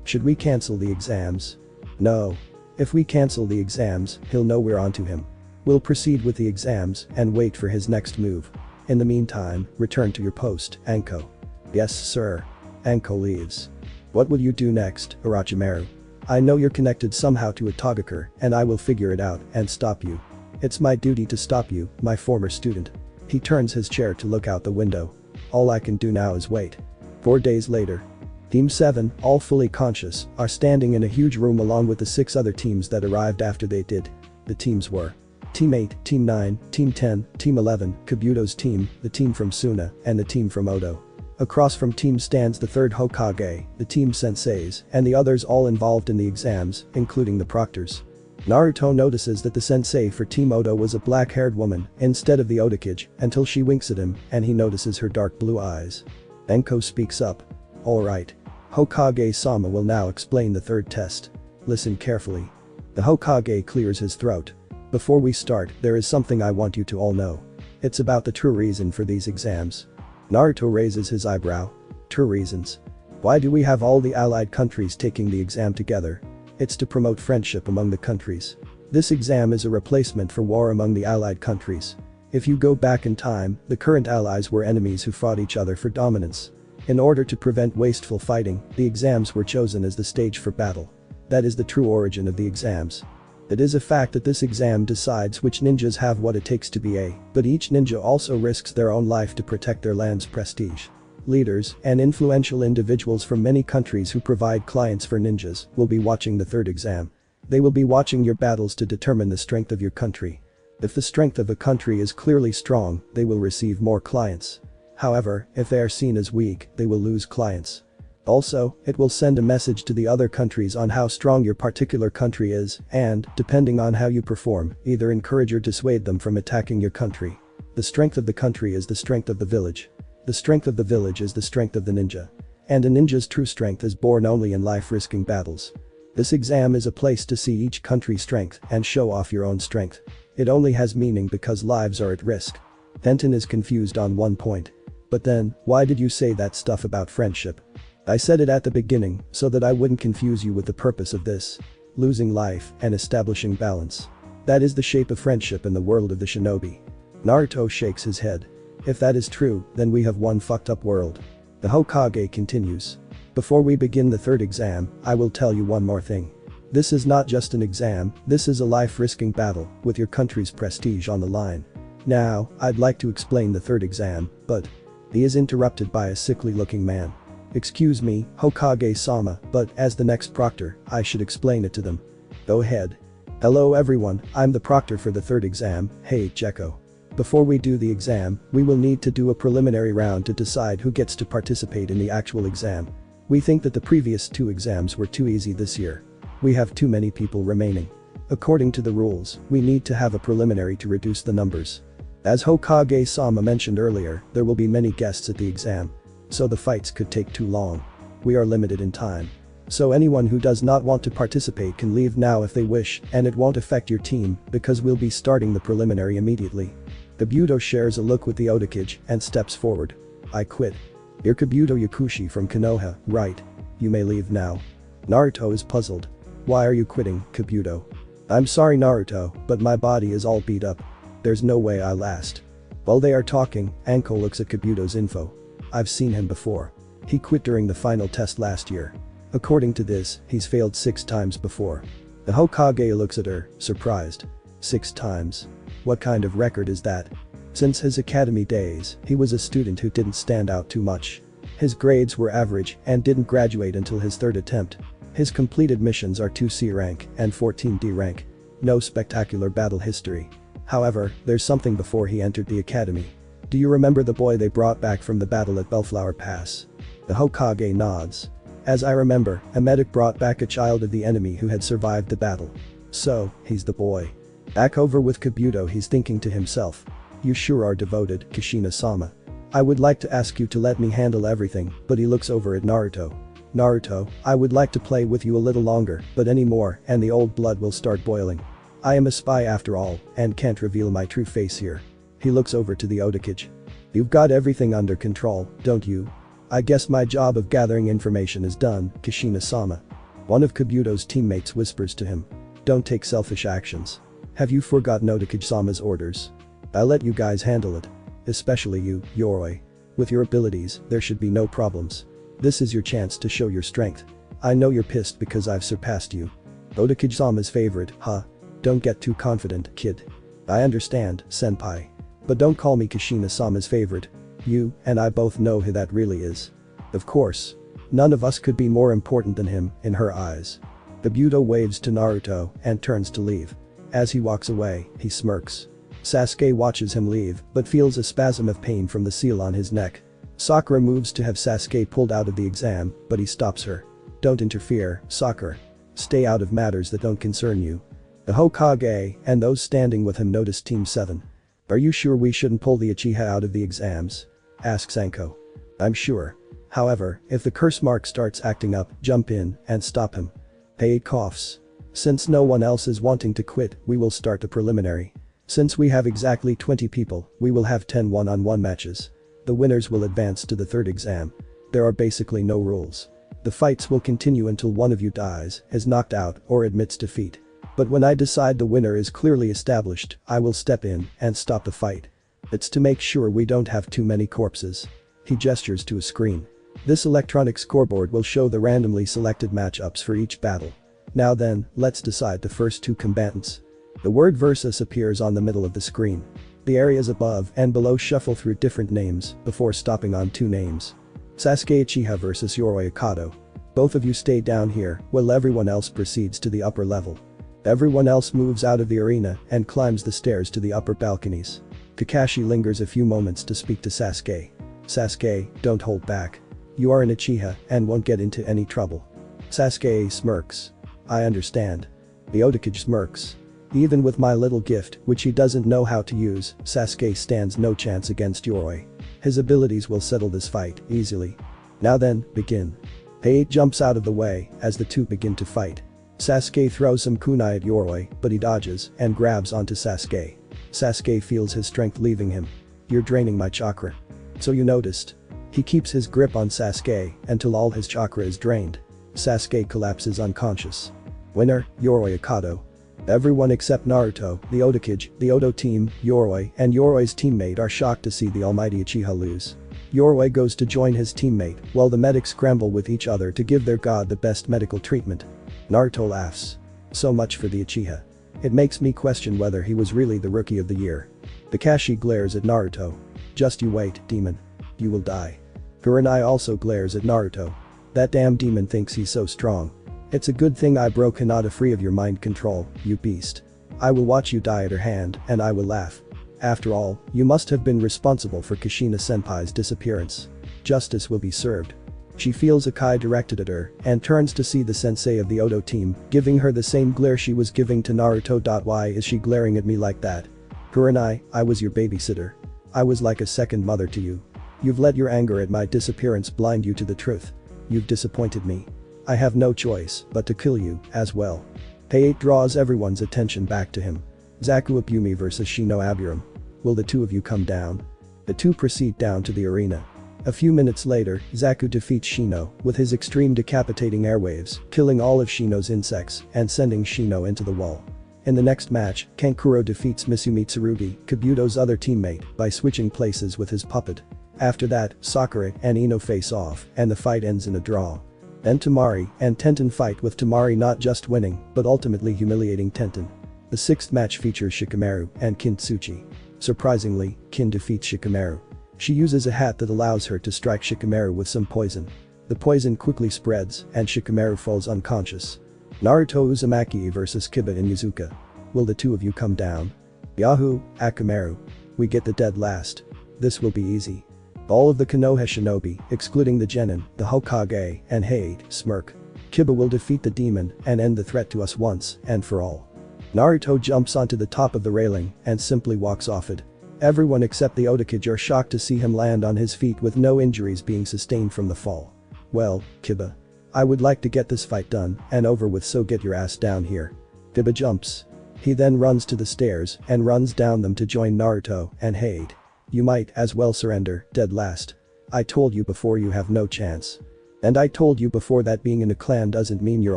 Should we cancel the exams? No. If we cancel the exams, he'll know we're onto him. We'll proceed with the exams and wait for his next move. In the meantime, return to your post, Anko. Yes, sir. Anko leaves. What will you do next, Orochimaru? I know you're connected somehow to a Togeker, and I will figure it out and stop you. It's my duty to stop you, my former student. He turns his chair to look out the window. All I can do now is wait. 4 days later. Team 7, all fully conscious, are standing in a huge room along with the 6 other teams that arrived after they did. The teams were Team 8, Team 9, Team 10, Team 11, Kabuto's team, the team from Suna, and the team from Odo. Across from team stands the third Hokage, the team senseis, and the others all involved in the exams, including the proctors. Naruto notices that the sensei for Team Odo was a black-haired woman instead of the Odokage until she winks at him and he notices her dark blue eyes. Enko speaks up. Alright. Hokage-sama will now explain the third test. Listen carefully. The Hokage clears his throat. Before we start, there is something I want you to all know. It's about the true reason for these exams. Naruto raises his eyebrow. True reasons. Why do we have all the allied countries taking the exam together? It's to promote friendship among the countries. This exam is a replacement for war among the allied countries. If you go back in time, the current allies were enemies who fought each other for dominance. In order to prevent wasteful fighting, the exams were chosen as the stage for battle. That is the true origin of the exams. It is a fact that this exam decides which ninjas have what it takes to be a, but each ninja also risks their own life to protect their land's prestige. Leaders and influential individuals from many countries who provide clients for ninjas will be watching the third exam. They will be watching your battles to determine the strength of your country. If the strength of a country is clearly strong, they will receive more clients. However, if they are seen as weak, they will lose clients. Also, it will send a message to the other countries on how strong your particular country is and, depending on how you perform, either encourage or dissuade them from attacking your country. The strength of the country is the strength of the village. The strength of the village is the strength of the ninja. And a ninja's true strength is born only in life-risking battles. This exam is a place to see each country's strength and show off your own strength. It only has meaning because lives are at risk. Denton is confused on one point. But then, why did you say that stuff about friendship? I said it at the beginning so that I wouldn't confuse you with the purpose of this. Losing life and establishing balance. That is the shape of friendship in the world of the shinobi. Naruto shakes his head. If that is true, then we have one fucked up world. The Hokage continues. Before we begin the third exam, I will tell you one more thing. This is not just an exam, this is a life-risking battle, with your country's prestige on the line. Now, I'd like to explain the third exam, but he is interrupted by a sickly-looking man. Excuse me, Hokage-sama, but as the next proctor, I should explain it to them. Go ahead. Hello everyone, I'm the proctor for the third exam, hey Jekko. Before we do the exam, we will need to do a preliminary round to decide who gets to participate in the actual exam. We think that the previous two exams were too easy this year. We have too many people remaining. According to the rules, we need to have a preliminary to reduce the numbers. As Hokage-sama mentioned earlier, there will be many guests at the exam. So the fights could take too long. We are limited in time. So anyone who does not want to participate can leave now if they wish, and it won't affect your team because we'll be starting the preliminary immediately. Kabuto shares a look with the Otakage and steps forward. I quit. You're Kabuto Yakushi from Konoha, right? You may leave now. Naruto is puzzled. Why are you quitting, Kabuto? I'm sorry Naruto, but my body is all beat up. There's no way I last. While they are talking, Anko looks at Kabuto's info. I've seen him before. He quit during the final test last year. According to this, he's failed 6 times before. The Hokage looks at her, surprised. 6 times. What kind of record is that? Since his academy days, he was a student who didn't stand out too much. His grades were average and didn't graduate until his 3rd attempt. His completed missions are 2C rank and 14D rank. No spectacular battle history. However, there's something before he entered the academy. Do you remember the boy they brought back from the battle at Bellflower Pass? The Hokage nods. As I remember, a medic brought back a child of the enemy who had survived the battle. So, he's the boy. Back over with Kabuto, he's thinking to himself. You sure are devoted, Kushina-sama. I would like to ask you to let me handle everything, but he looks over at Naruto. Naruto, I would like to play with you a little longer, but any more and the old blood will start boiling. I am a spy after all, and can't reveal my true face here. He looks over to the Otakage. You've got everything under control, don't you? I guess my job of gathering information is done, Kushina-sama. One of Kabuto's teammates whispers to him. Don't take selfish actions. Have you forgotten Otakage-sama's orders? I'll let you guys handle it. Especially you, Yoroi. With your abilities, there should be no problems. This is your chance to show your strength. I know you're pissed because I've surpassed you. Otakage-sama's favorite, huh? Don't get too confident, kid. I understand, senpai. But don't call me Kushina-sama's favorite. You and I both know who that really is. Of course. None of us could be more important than him, in her eyes. Kabuto waves to Naruto and turns to leave. As he walks away, he smirks. Sasuke watches him leave, but feels a spasm of pain from the seal on his neck. Sakura moves to have Sasuke pulled out of the exam, but he stops her. Don't interfere, Sakura. Stay out of matters that don't concern you. The Hokage and those standing with him notice Team 7. Are you sure we shouldn't pull the Uchiha out of the exams? Asks Anko. I'm sure. However, if the curse mark starts acting up, jump in and stop him. He coughs. Since no one else is wanting to quit, we will start the preliminary. Since we have exactly 20 people, we will have 10 one-on-one matches. The winners will advance to the third exam. There are basically no rules. The fights will continue until one of you dies, is knocked out, or admits defeat. But when I decide the winner is clearly established, I will step in and stop the fight. It's to make sure we don't have too many corpses. He gestures to a screen. This electronic scoreboard will show the randomly selected matchups for each battle. Now then, let's decide the first two combatants. The word versus appears on the middle of the screen. The areas above and below shuffle through different names before stopping on two names. Sasuke Uchiha vs Yoroi Akado. Both of you stay down here while everyone else proceeds to the upper level. Everyone else moves out of the arena and climbs the stairs to the upper balconies. Kakashi lingers a few moments to speak to Sasuke. Sasuke, don't hold back. You are an Uchiha and won't get into any trouble. Sasuke smirks. I understand. The Otakage smirks. Even with my little gift, which he doesn't know how to use, Sasuke stands no chance against Yoroi. His abilities will settle this fight easily. Now then, begin. Heiei jumps out of the way as the two begin to fight. Sasuke throws some kunai at Yoroi, but he dodges and grabs onto Sasuke. Sasuke feels his strength leaving him. You're draining my chakra. So you noticed. He keeps his grip on Sasuke until all his chakra is drained. Sasuke collapses unconscious. Winner, Yoroi Akado. Everyone except Naruto, the Otakage, the Odo team, Yoroi, and Yoroi's teammate are shocked to see the almighty Uchiha lose. Yoroi goes to join his teammate while the medics scramble with each other to give their god the best medical treatment. Naruto laughs. So much for the Uchiha. It makes me question whether he was really the rookie of the year. Kakashi glares at Naruto. Just you wait, demon. You will die. Kurenai also glares at Naruto. That damn demon thinks he's so strong. It's a good thing I broke Hinata free of your mind control, you beast. I will watch you die at her hand and I will laugh. After all, you must have been responsible for Kushina senpai's disappearance. Justice will be served. She feels a kai directed at her and turns to see the sensei of the Odo team, giving her the same glare she was giving to Naruto. Why is she glaring at me like that? Kurenai, I was your babysitter. I was like a second mother to you. You've let your anger at my disappearance blind you to the truth. You've disappointed me. I have no choice but to kill you as well. Heiei draws everyone's attention back to him. Zaku Abumi vs Shino Aburam. Will the two of you come down? The two proceed down to the arena. A few minutes later, Zaku defeats Shino with his extreme decapitating airwaves, killing all of Shino's insects and sending Shino into the wall. In the next match, Kankuro defeats Misumi Tsurugi, Kabuto's other teammate, by switching places with his puppet. After that, Sakura and Ino face off and the fight ends in a draw. Then Temari and Tenten fight with Temari not just winning, but ultimately humiliating Tenten. The sixth match features Shikamaru and Kintsuchi. Surprisingly, Kin defeats Shikamaru. She uses a hat that allows her to strike Shikamaru with some poison. The poison quickly spreads and Shikamaru falls unconscious. Naruto Uzumaki vs Kiba and Yuzuka. Will the two of you come down? Yahoo, Akamaru. We get the dead last. This will be easy. All of the Konoha shinobi, excluding the Genin, the Hokage, and Heiei, smirk. Kiba will defeat the demon and end the threat to us once and for all. Naruto jumps onto the top of the railing and simply walks off it. Everyone except the Otakage are shocked to see him land on his feet with no injuries being sustained from the fall. Well, Kiba. I would like to get this fight done and over with, so get your ass down here. Kiba jumps. He then runs to the stairs and runs down them to join Naruto and Heiei. You might as well surrender, dead last. I told you before you have no chance. And I told you before that being in a clan doesn't mean you're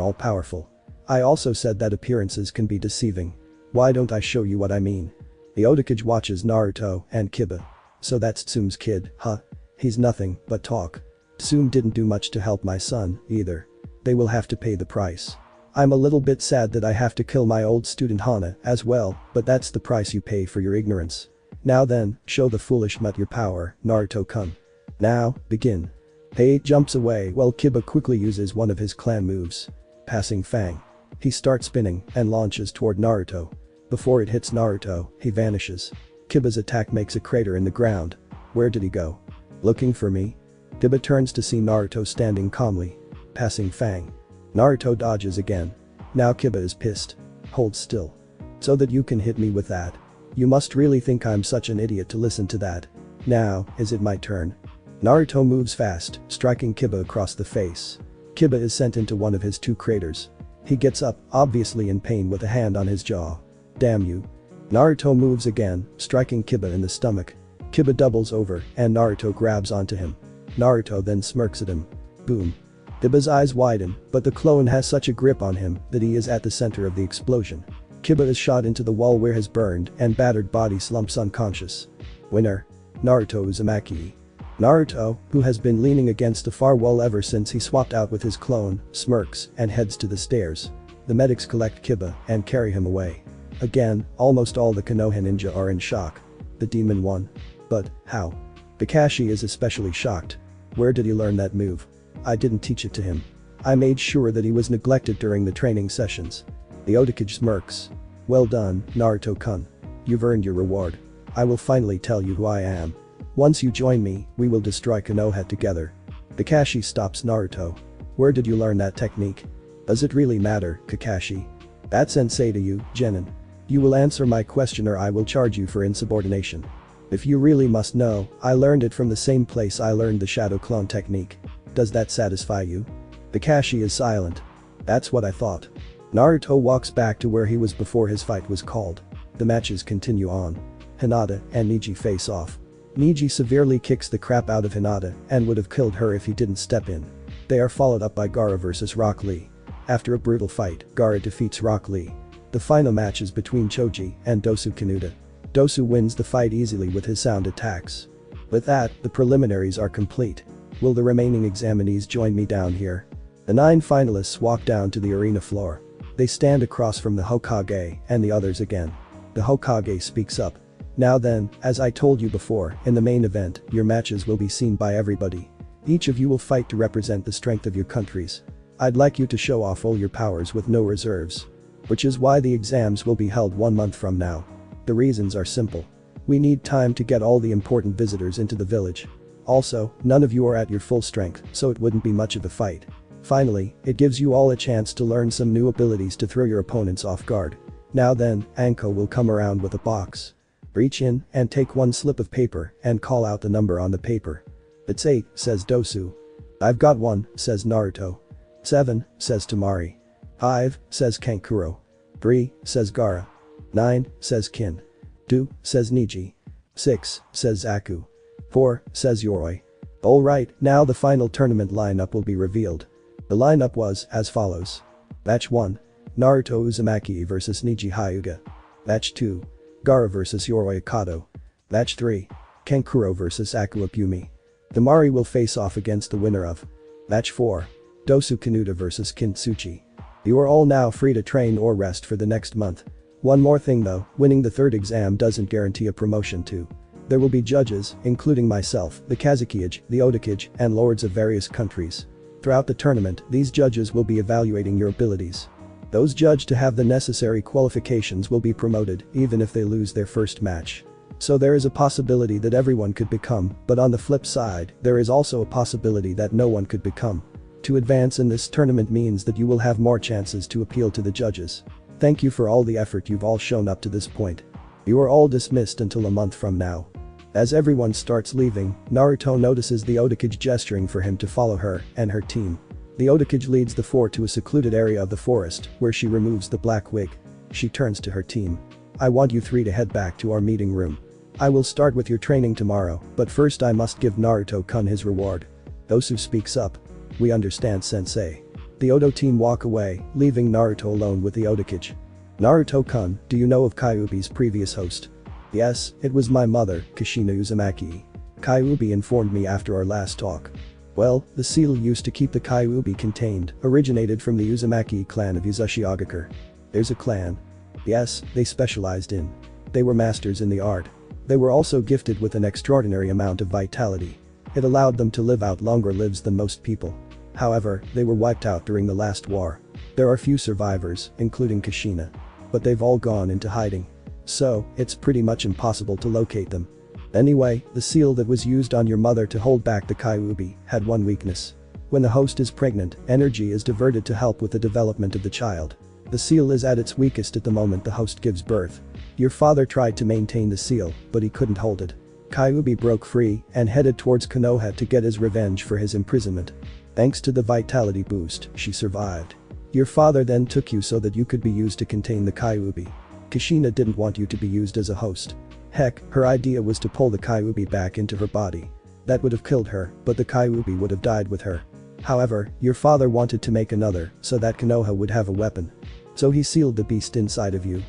all powerful. I also said that appearances can be deceiving. Why don't I show you what I mean? The Otakage watches Naruto and Kiba. So that's Tsume's kid, huh? He's nothing but talk. Tsume didn't do much to help my son, either. They will have to pay the price. I'm a little bit sad that I have to kill my old student Hana as well, but that's the price you pay for your ignorance. Now then, show the foolish mutt your power, Naruto-kun. Now, begin. Heiei jumps away while Kiba quickly uses one of his clan moves. Passing Fang. He starts spinning and launches toward Naruto. Before it hits Naruto, he vanishes. Kiba's attack makes a crater in the ground. Where did he go? Looking for me? Kiba turns to see Naruto standing calmly. Passing Fang. Naruto dodges again. Now Kiba is pissed. Hold still. So that you can hit me with that. You must really think I'm such an idiot to listen to that. Now, is it my turn? Naruto moves fast, striking Kiba across the face. Kiba is sent into one of his two craters. He gets up, obviously in pain with a hand on his jaw. Damn you. Naruto moves again, striking Kiba in the stomach. Kiba doubles over and Naruto grabs onto him. Naruto then smirks at him. Boom. Kiba's eyes widen, but the clone has such a grip on him that he is at the center of the explosion. Kiba is shot into the wall where his burned and battered body slumps unconscious. Winner. Naruto Uzumaki. Naruto, who has been leaning against the far wall ever since he swapped out with his clone, smirks and heads to the stairs. The medics collect Kiba and carry him away. Again, almost all the Konoha ninja are in shock. The demon won. But, how? Kakashi is especially shocked. Where did he learn that move? I didn't teach it to him. I made sure that he was neglected during the training sessions. The Otakage smirks. Well done, Naruto-kun. You've earned your reward. I will finally tell you who I am. Once you join me, we will destroy Konoha together. Kakashi stops Naruto. Where did you learn that technique? Does it really matter, Kakashi? That's sensei to you, Genin. You will answer my question or I will charge you for insubordination. If you really must know, I learned it from the same place I learned the shadow clone technique. Does that satisfy you? Kakashi is silent. That's what I thought. Naruto walks back to where he was before his fight was called. The matches continue on. Hinata and Neji face off. Neji severely kicks the crap out of Hinata and would have killed her if he didn't step in. They are followed up by Gaara vs Rock Lee. After a brutal fight, Gaara defeats Rock Lee. The final match is between Choji and Dosu Kanuta. Dosu wins the fight easily with his sound attacks. With that, the preliminaries are complete. Will the remaining examinees join me down here? The 9 finalists walk down to the arena floor. They stand across from the Hokage and the others again. The Hokage speaks up. Now then, as I told you before, in the main event, your matches will be seen by everybody. Each of you will fight to represent the strength of your countries. I'd like you to show off all your powers with no reserves. Which is why the exams will be held 1 month from now. The reasons are simple. We need time to get all the important visitors into the village. Also, none of you are at your full strength, so it wouldn't be much of a fight. Finally, it gives you all a chance to learn some new abilities to throw your opponents off guard. Now then, Anko will come around with a box. Reach in and take 1 slip of paper and call out the number on the paper. It's 8, says Dosu. I've got 1, says Naruto. 7, says Tamari. 5, says Kankuro. 3, says Gaara. 9, says Kin. 2, says Neji. 6, says Zaku. 4, says Yoroi. Alright, now the final tournament lineup will be revealed. The lineup was as follows. Match 1. Naruto Uzumaki vs Neji Hyuga. Match 2. Gaara vs Yoroi Akato. Match 3. Kankuro vs Aku Apumi. Tamari will face off against the winner of Match 4. Dosu Kanuta vs Kintsuchi. You are all now free to train or rest for the next month. One more thing though, winning the 3rd exam doesn't guarantee a promotion too. There will be judges, including myself, the Kazekage, the Otakage, and lords of various countries. Throughout the tournament, these judges will be evaluating your abilities. Those judged to have the necessary qualifications will be promoted, even if they lose their first match. So there is a possibility that everyone could become, but on the flip side, there is also a possibility that no one could become. To advance in this tournament means that you will have more chances to appeal to the judges. Thank you for all the effort you've all shown up to this point. You are all dismissed until a month from now. As everyone starts leaving, Naruto notices the Otakage gesturing for him to follow her and her team. The Otakage leads the 4 to a secluded area of the forest, where she removes the black wig. She turns to her team. I want you 3 to head back to our meeting room. I will start with your training tomorrow, but first I must give Naruto-kun his reward. Dosu speaks up. We understand, sensei. The Odo team walk away, leaving Naruto alone with the Otakage. Naruto-kun, do you know of Kyuubi's previous host? Yes, it was my mother, Kushina Uzumaki. Kyuubi informed me after our last talk. Well, the seal used to keep the Kyuubi contained, originated from the Uzumaki clan of Uzushiogakure. There's a clan. Yes, they specialized in. They were masters in the art. They were also gifted with an extraordinary amount of vitality. It allowed them to live out longer lives than most people. However, they were wiped out during the last war. There are few survivors, including Kushina. But they've all gone into hiding. So, it's pretty much impossible to locate them. Anyway, the seal that was used on your mother to hold back the Kyuubi had one weakness. When the host is pregnant, energy is diverted to help with the development of the child. The seal is at its weakest at the moment the host gives birth. Your father tried to maintain the seal, but he couldn't hold it. Kyuubi broke free and headed towards Konoha to get his revenge for his imprisonment. Thanks to the vitality boost, she survived. Your father then took you so that you could be used to contain the Kyuubi. Kushina didn't want you to be used as a host. Heck, her idea was to pull the Kyuubi back into her body. That would have killed her, but the Kyuubi would have died with her. However, your father wanted to make another so that Konoha would have a weapon. So he sealed the beast inside of you.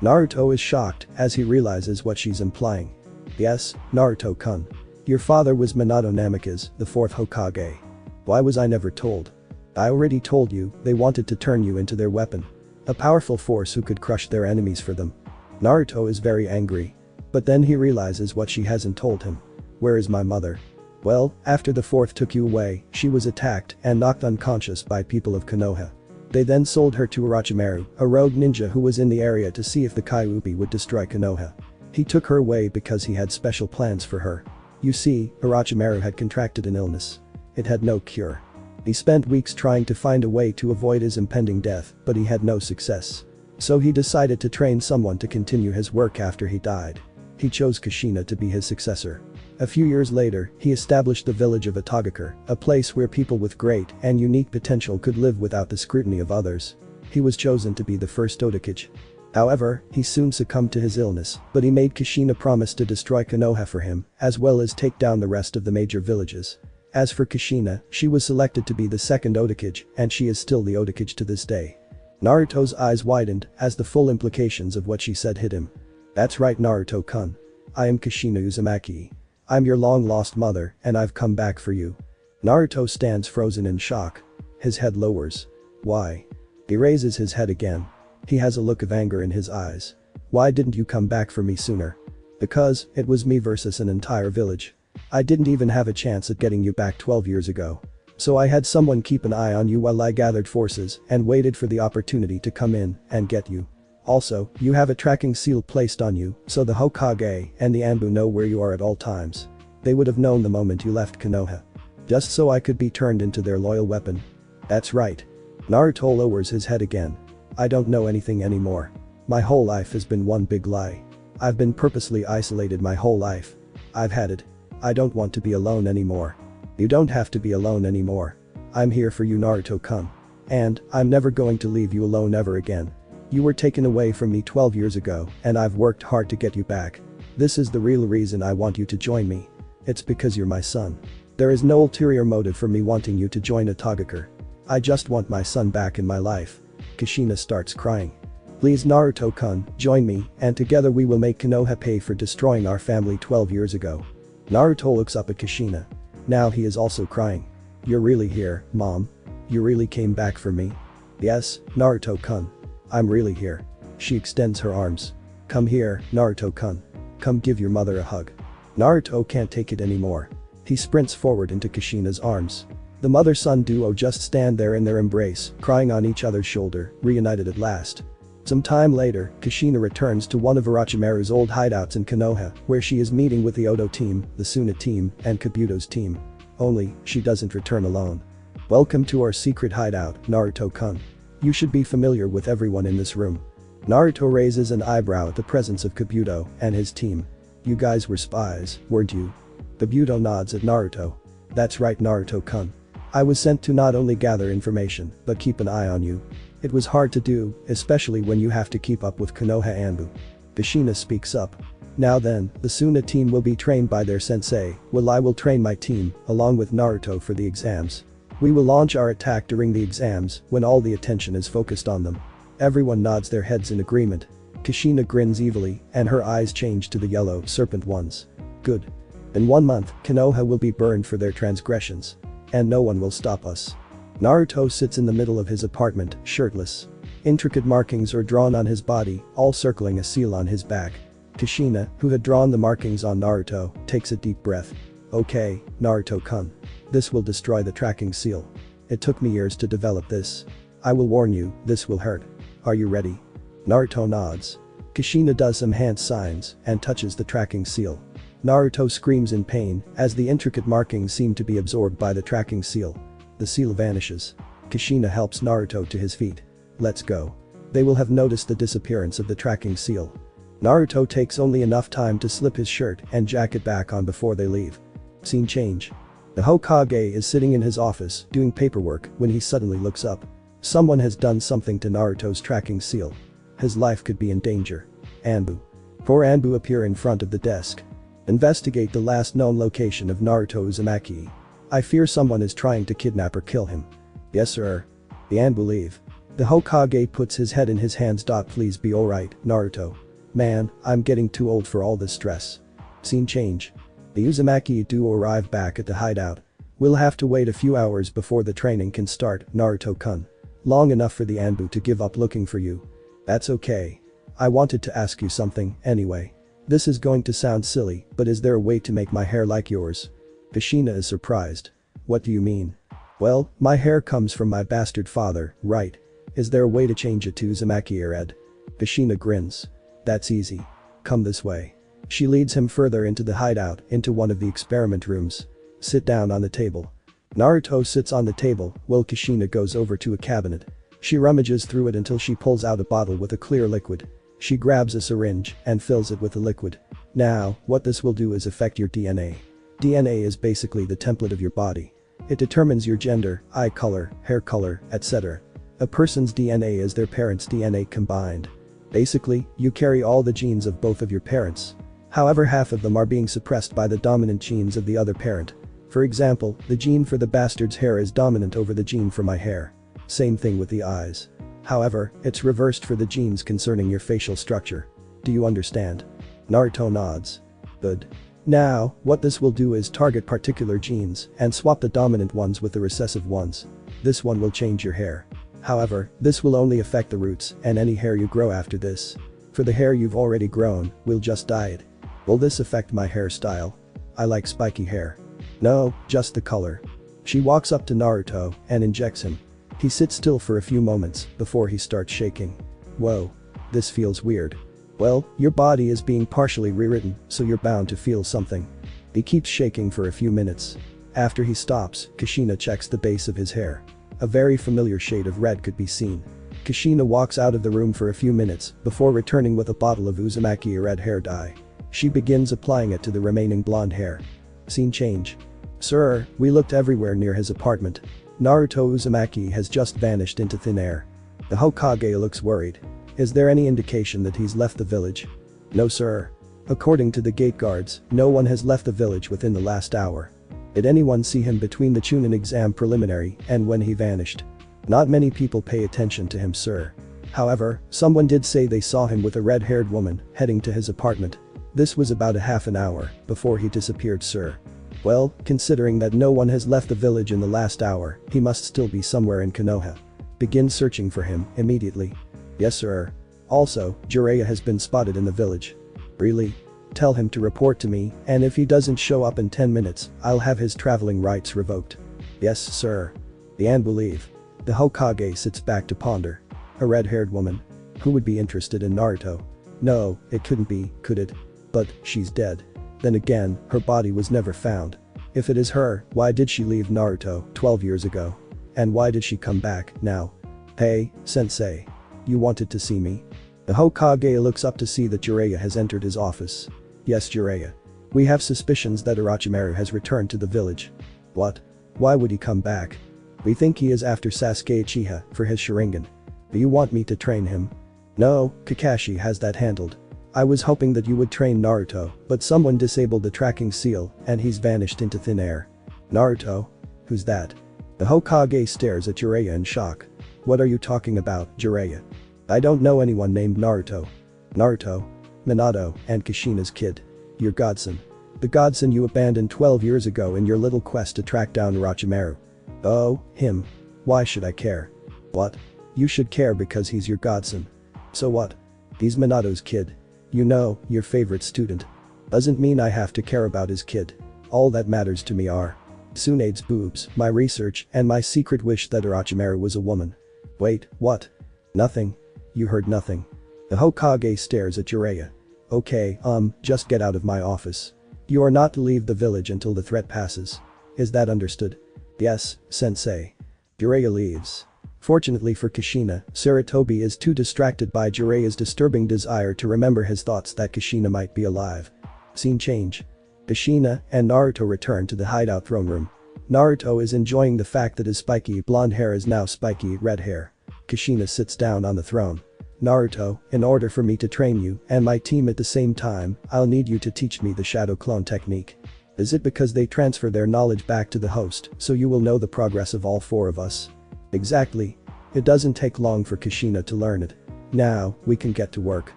Naruto is shocked as he realizes what she's implying. Yes, Naruto-kun. Your father was Minato Namikaze, the 4th Hokage. Why was I never told? I already told you, they wanted to turn you into their weapon. A powerful force who could crush their enemies for them. Naruto is very angry. But then he realizes what she hasn't told him. Where is my mother? Well, after the 4th took you away, she was attacked and knocked unconscious by people of Konoha. They then sold her to Orochimaru, a rogue ninja who was in the area to see if the Kyuubi would destroy Konoha. He took her away because he had special plans for her. You see, Orochimaru had contracted an illness. It had no cure. He spent weeks trying to find a way to avoid his impending death, but he had no success. So he decided to train someone to continue his work after he died. He chose Kushina to be his successor. A few years later, he established the village of Atogakure, a place where people with great and unique potential could live without the scrutiny of others. He was chosen to be the first Otakage. However, he soon succumbed to his illness, but he made Kushina promise to destroy Konoha for him, as well as take down the rest of the major villages. As for Kushina, she was selected to be the second Otakage, and she is still the Otakage to this day. Naruto's eyes widened as the full implications of what she said hit him. That's right, Naruto-kun. I am Kushina Uzumaki. I'm your long-lost mother, and I've come back for you. Naruto stands frozen in shock. His head lowers. Why? He raises his head again. He has a look of anger in his eyes. Why didn't you come back for me sooner? Because, it was me versus an entire village. I didn't even have a chance at getting you back 12 years ago. So I had someone keep an eye on you while I gathered forces and waited for the opportunity to come in and get you. Also, you have a tracking seal placed on you, so the Hokage and the Anbu know where you are at all times. They would have known the moment you left Konoha. Just so I could be turned into their loyal weapon. That's right. Naruto lowers his head again. I don't know anything anymore. My whole life has been one big lie. I've been purposely isolated my whole life. I've had it. I don't want to be alone anymore. You don't have to be alone anymore. I'm here for you, Naruto-kun. And, I'm never going to leave you alone ever again. You were taken away from me 12 years ago, and I've worked hard to get you back. This is the real reason I want you to join me. It's because you're my son. There is no ulterior motive for me wanting you to join Atogakure. I just want my son back in my life. Kushina starts crying. Please, Naruto-kun, join me, and together we will make Konoha pay for destroying our family 12 years ago. Naruto looks up at Kushina. Now he is also crying. You're really here, Mom? You really came back for me? Yes, Naruto-kun. I'm really here. She extends her arms. Come here, Naruto-kun. Come give your mother a hug. Naruto can't take it anymore. He sprints forward into Kushina's arms. The mother-son duo just stand there in their embrace, crying on each other's shoulder, reunited at last. Some time later, Kushina returns to one of Orochimaru's old hideouts in Konoha, where she is meeting with the Odo team, the Suna team, and Kabuto's team. Only, she doesn't return alone. Welcome to our secret hideout, Naruto-kun. You should be familiar with everyone in this room. Naruto raises an eyebrow at the presence of Kabuto and his team. You guys were spies, weren't you? Kabuto nods at Naruto. That's right, Naruto-kun. I was sent to not only gather information, but keep an eye on you. It was hard to do, especially when you have to keep up with Konoha Anbu. Kushina speaks up. Now then, the Suna team will be trained by their sensei, while I will train my team, along with Naruto for the exams. We will launch our attack during the exams, when all the attention is focused on them. Everyone nods their heads in agreement. Kushina grins evilly, and her eyes change to the yellow, serpent ones. Good. In 1 month, Konoha will be burned for their transgressions. And no one will stop us. Naruto sits in the middle of his apartment, shirtless. Intricate markings are drawn on his body, all circling a seal on his back. Kushina, who had drawn the markings on Naruto, takes a deep breath. Okay, Naruto-kun. This will destroy the tracking seal. It took me years to develop this. I will warn you, this will hurt. Are you ready? Naruto nods. Kushina does some hand signs and touches the tracking seal. Naruto screams in pain as the intricate markings seem to be absorbed by the tracking seal. The seal vanishes. Kushina helps Naruto to his feet. Let's go. They will have noticed the disappearance of the tracking seal. Naruto takes only enough time to slip his shirt and jacket back on before they leave. Scene change. The Hokage is sitting in his office doing paperwork when he suddenly looks up. Someone has done something to Naruto's tracking seal. His life could be in danger. Anbu. Poor Anbu appear in front of the desk. Investigate the last known location of Naruto Uzumaki. I fear someone is trying to kidnap or kill him. Yes sir. The Anbu leave. The Hokage puts his head in his hands. Please be alright, Naruto. Man, I'm getting too old for all this stress. Scene change. The Uzumaki duo arrive back at the hideout. We'll have to wait a few hours before the training can start, Naruto-kun. Long enough for the Anbu to give up looking for you. That's okay. I wanted to ask you something, anyway. This is going to sound silly, but is there a way to make my hair like yours? Kushina is surprised. What do you mean? Well, my hair comes from my bastard father, right? Is there a way to change it to Uzumaki or Ed? Kushina grins. That's easy. Come this way. She leads him further into the hideout, into one of the experiment rooms. Sit down on the table. Naruto sits on the table, while Kushina goes over to a cabinet. She rummages through it until she pulls out a bottle with a clear liquid. She grabs a syringe and fills it with the liquid. Now, what this will do is affect your DNA. DNA is basically the template of your body. It determines your gender, eye color, hair color, etc. A person's DNA is their parents' DNA combined. Basically, you carry all the genes of both of your parents. However, half of them are being suppressed by the dominant genes of the other parent. For example, the gene for the bastard's hair is dominant over the gene for my hair. Same thing with the eyes. However, it's reversed for the genes concerning your facial structure. Do you understand? Naruto nods. Good. Now, what this will do is target particular genes and swap the dominant ones with the recessive ones. This one will change your hair. However, this will only affect the roots and any hair you grow after this. For the hair you've already grown, we'll just dye it. Will this affect my hairstyle? I like spiky hair. No, just the color. She walks up to Naruto and injects him. He sits still for a few moments before he starts shaking. Whoa. This feels weird. Well, your body is being partially rewritten, so you're bound to feel something. He keeps shaking for a few minutes. After he stops, Kushina checks the base of his hair. A very familiar shade of red could be seen. Kushina walks out of the room for a few minutes before returning with a bottle of Uzumaki red hair dye. She begins applying it to the remaining blonde hair. Scene change. Sir, we looked everywhere near his apartment. Naruto Uzumaki has just vanished into thin air. The Hokage looks worried. Is there any indication that he's left the village? No sir. According to the gate guards, no one has left the village within the last hour. Did anyone see him between the Chunin exam preliminary and when he vanished? Not many people pay attention to him sir. However, someone did say they saw him with a red-haired woman heading to his apartment. This was about a half an hour before he disappeared sir. Well, considering that no one has left the village in the last hour, he must still be somewhere in Konoha. Begin searching for him immediately. Yes sir. Also, Jiraiya has been spotted in the village. Really? Tell him to report to me, and if he doesn't show up in 10 minutes, I'll have his traveling rights revoked. Yes sir. The Anbu leave. The Hokage sits back to ponder. A red-haired woman. Who would be interested in Naruto? No, it couldn't be, could it? But, she's dead. Then again, her body was never found. If it is her, why did she leave Naruto 12 years ago? And why did she come back now? Hey, sensei. You wanted to see me? The Hokage looks up to see that Jiraiya has entered his office. Yes Jiraiya. We have suspicions that Orochimaru has returned to the village. What? Why would he come back? We think he is after Sasuke Uchiha for his Sharingan. Do you want me to train him? No, Kakashi has that handled. I was hoping that you would train Naruto, but someone disabled the tracking seal and he's vanished into thin air. Naruto? Who's that? The Hokage stares at Jiraiya in shock. What are you talking about, Jiraiya? I don't know anyone named Naruto. Naruto, Minato, and Kushina's kid. Your godson. The godson you abandoned 12 years ago in your little quest to track down Orochimaru. Oh, him. Why should I care? What? You should care because he's your godson. So what? He's Minato's kid. You know, your favorite student. Doesn't mean I have to care about his kid. All that matters to me are Tsunade's boobs, my research, and my secret wish that Orochimaru was a woman. Wait, what? Nothing. You heard nothing. The Hokage stares at Jiraiya. Okay, just get out of my office. You are not to leave the village until the threat passes. Is that understood? Yes, sensei. Jiraiya leaves. Fortunately for Kushina, Sarutobi is too distracted by Jiraiya's disturbing desire to remember his thoughts that Kushina might be alive. Scene change. Kushina and Naruto return to the hideout throne room. Naruto is enjoying the fact that his spiky blonde hair is now spiky red hair. Kushina sits down on the throne. Naruto, in order for me to train you and my team at the same time, I'll need you to teach me the shadow clone technique. Is it because they transfer their knowledge back to the host so you will know the progress of all four of us? Exactly. It doesn't take long for Kushina to learn it. Now, we can get to work.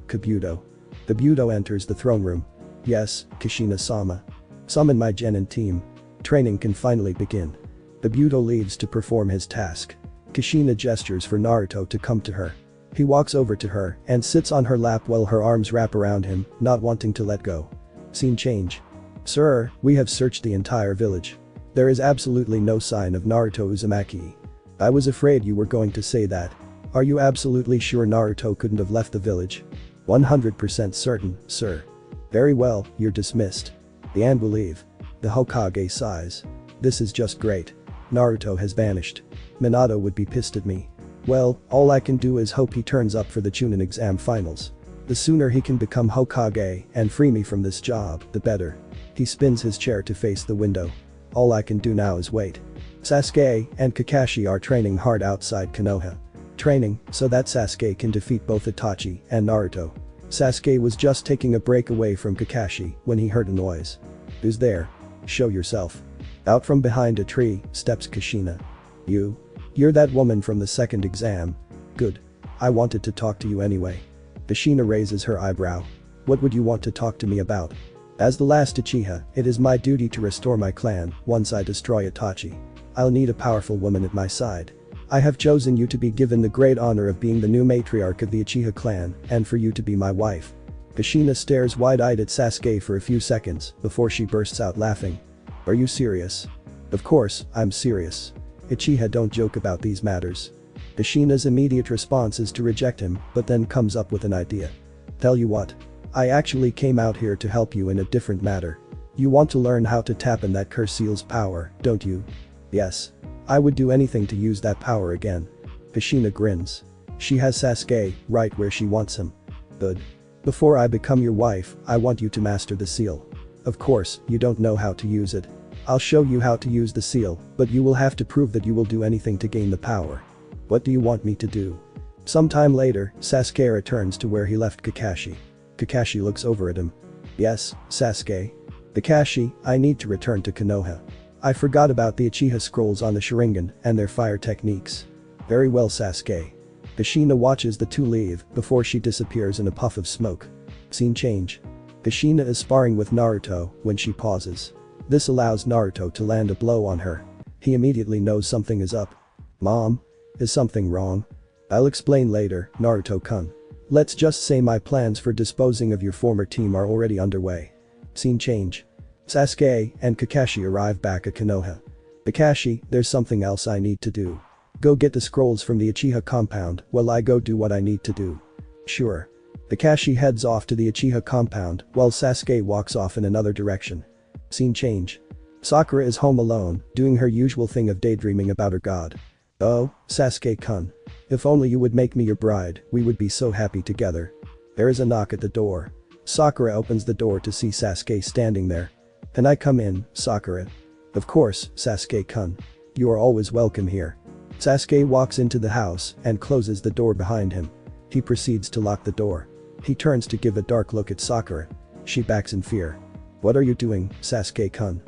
Kabuto. Kabuto enters the throne room. Yes, Kushina-sama. Summon my genin team. Training can finally begin. Kabuto leaves to perform his task. Kushina gestures for Naruto to come to her. He walks over to her and sits on her lap while her arms wrap around him, not wanting to let go. Scene change. Sir, we have searched the entire village. There is absolutely no sign of Naruto Uzumaki. I was afraid you were going to say that. Are you absolutely sure Naruto couldn't have left the village? 100% certain, sir. Very well, you're dismissed. The Anbu leave. The Hokage sighs. This is just great. Naruto has vanished. Minato would be pissed at me. Well, all I can do is hope he turns up for the Chunin exam finals. The sooner he can become Hokage and free me from this job, the better. He spins his chair to face the window. All I can do now is wait. Sasuke and Kakashi are training hard outside Konoha. Training so that Sasuke can defeat both Itachi and Naruto. Sasuke was just taking a break away from Kakashi when he heard a noise. Who's there? Show yourself. Out from behind a tree steps Kushina. You're that woman from the second exam. Good. I wanted to talk to you anyway. Kushina raises her eyebrow. What would you want to talk to me about? As the last Uchiha, it is my duty to restore my clan once I destroy Itachi. I'll need a powerful woman at my side. I have chosen you to be given the great honor of being the new matriarch of the Uchiha clan and for you to be my wife. Kushina stares wide-eyed at Sasuke for a few seconds before she bursts out laughing. Are you serious? Of course, I'm serious. Uchiha don't joke about these matters. Kushina's immediate response is to reject him, but then comes up with an idea. Tell you what. I actually came out here to help you in a different matter. You want to learn how to tap in that curse seal's power, don't you? Yes. I would do anything to use that power again. Kushina grins. She has Sasuke right where she wants him. Good. Before I become your wife, I want you to master the seal. Of course, you don't know how to use it. I'll show you how to use the seal, but you will have to prove that you will do anything to gain the power. What do you want me to do? Sometime later, Sasuke returns to where he left Kakashi. Kakashi looks over at him. Yes, Sasuke. Kakashi, I need to return to Konoha. I forgot about the Uchiha scrolls on the Sharingan and their fire techniques. Very well, Sasuke. Kushina watches the two leave before she disappears in a puff of smoke. Scene change. Kushina is sparring with Naruto when she pauses. This allows Naruto to land a blow on her. He immediately knows something is up. Mom? Is something wrong? I'll explain later, Naruto-kun. Let's just say my plans for disposing of your former team are already underway. Scene change. Sasuke and Kakashi arrive back at Konoha. Kakashi, there's something else I need to do. Go get the scrolls from the Uchiha compound while I go do what I need to do. Sure. Kakashi heads off to the Uchiha compound while Sasuke walks off in another direction. Scene change. Sakura is home alone, doing her usual thing of daydreaming about her god. Oh, Sasuke-kun. If only you would make me your bride, we would be so happy together. There is a knock at the door. Sakura opens the door to see Sasuke standing there. Can I come in, Sakura? Of course, Sasuke-kun. You are always welcome here. Sasuke walks into the house and closes the door behind him. He proceeds to lock the door. He turns to give a dark look at Sakura. She backs in fear. What are you doing, Sasuke-kun?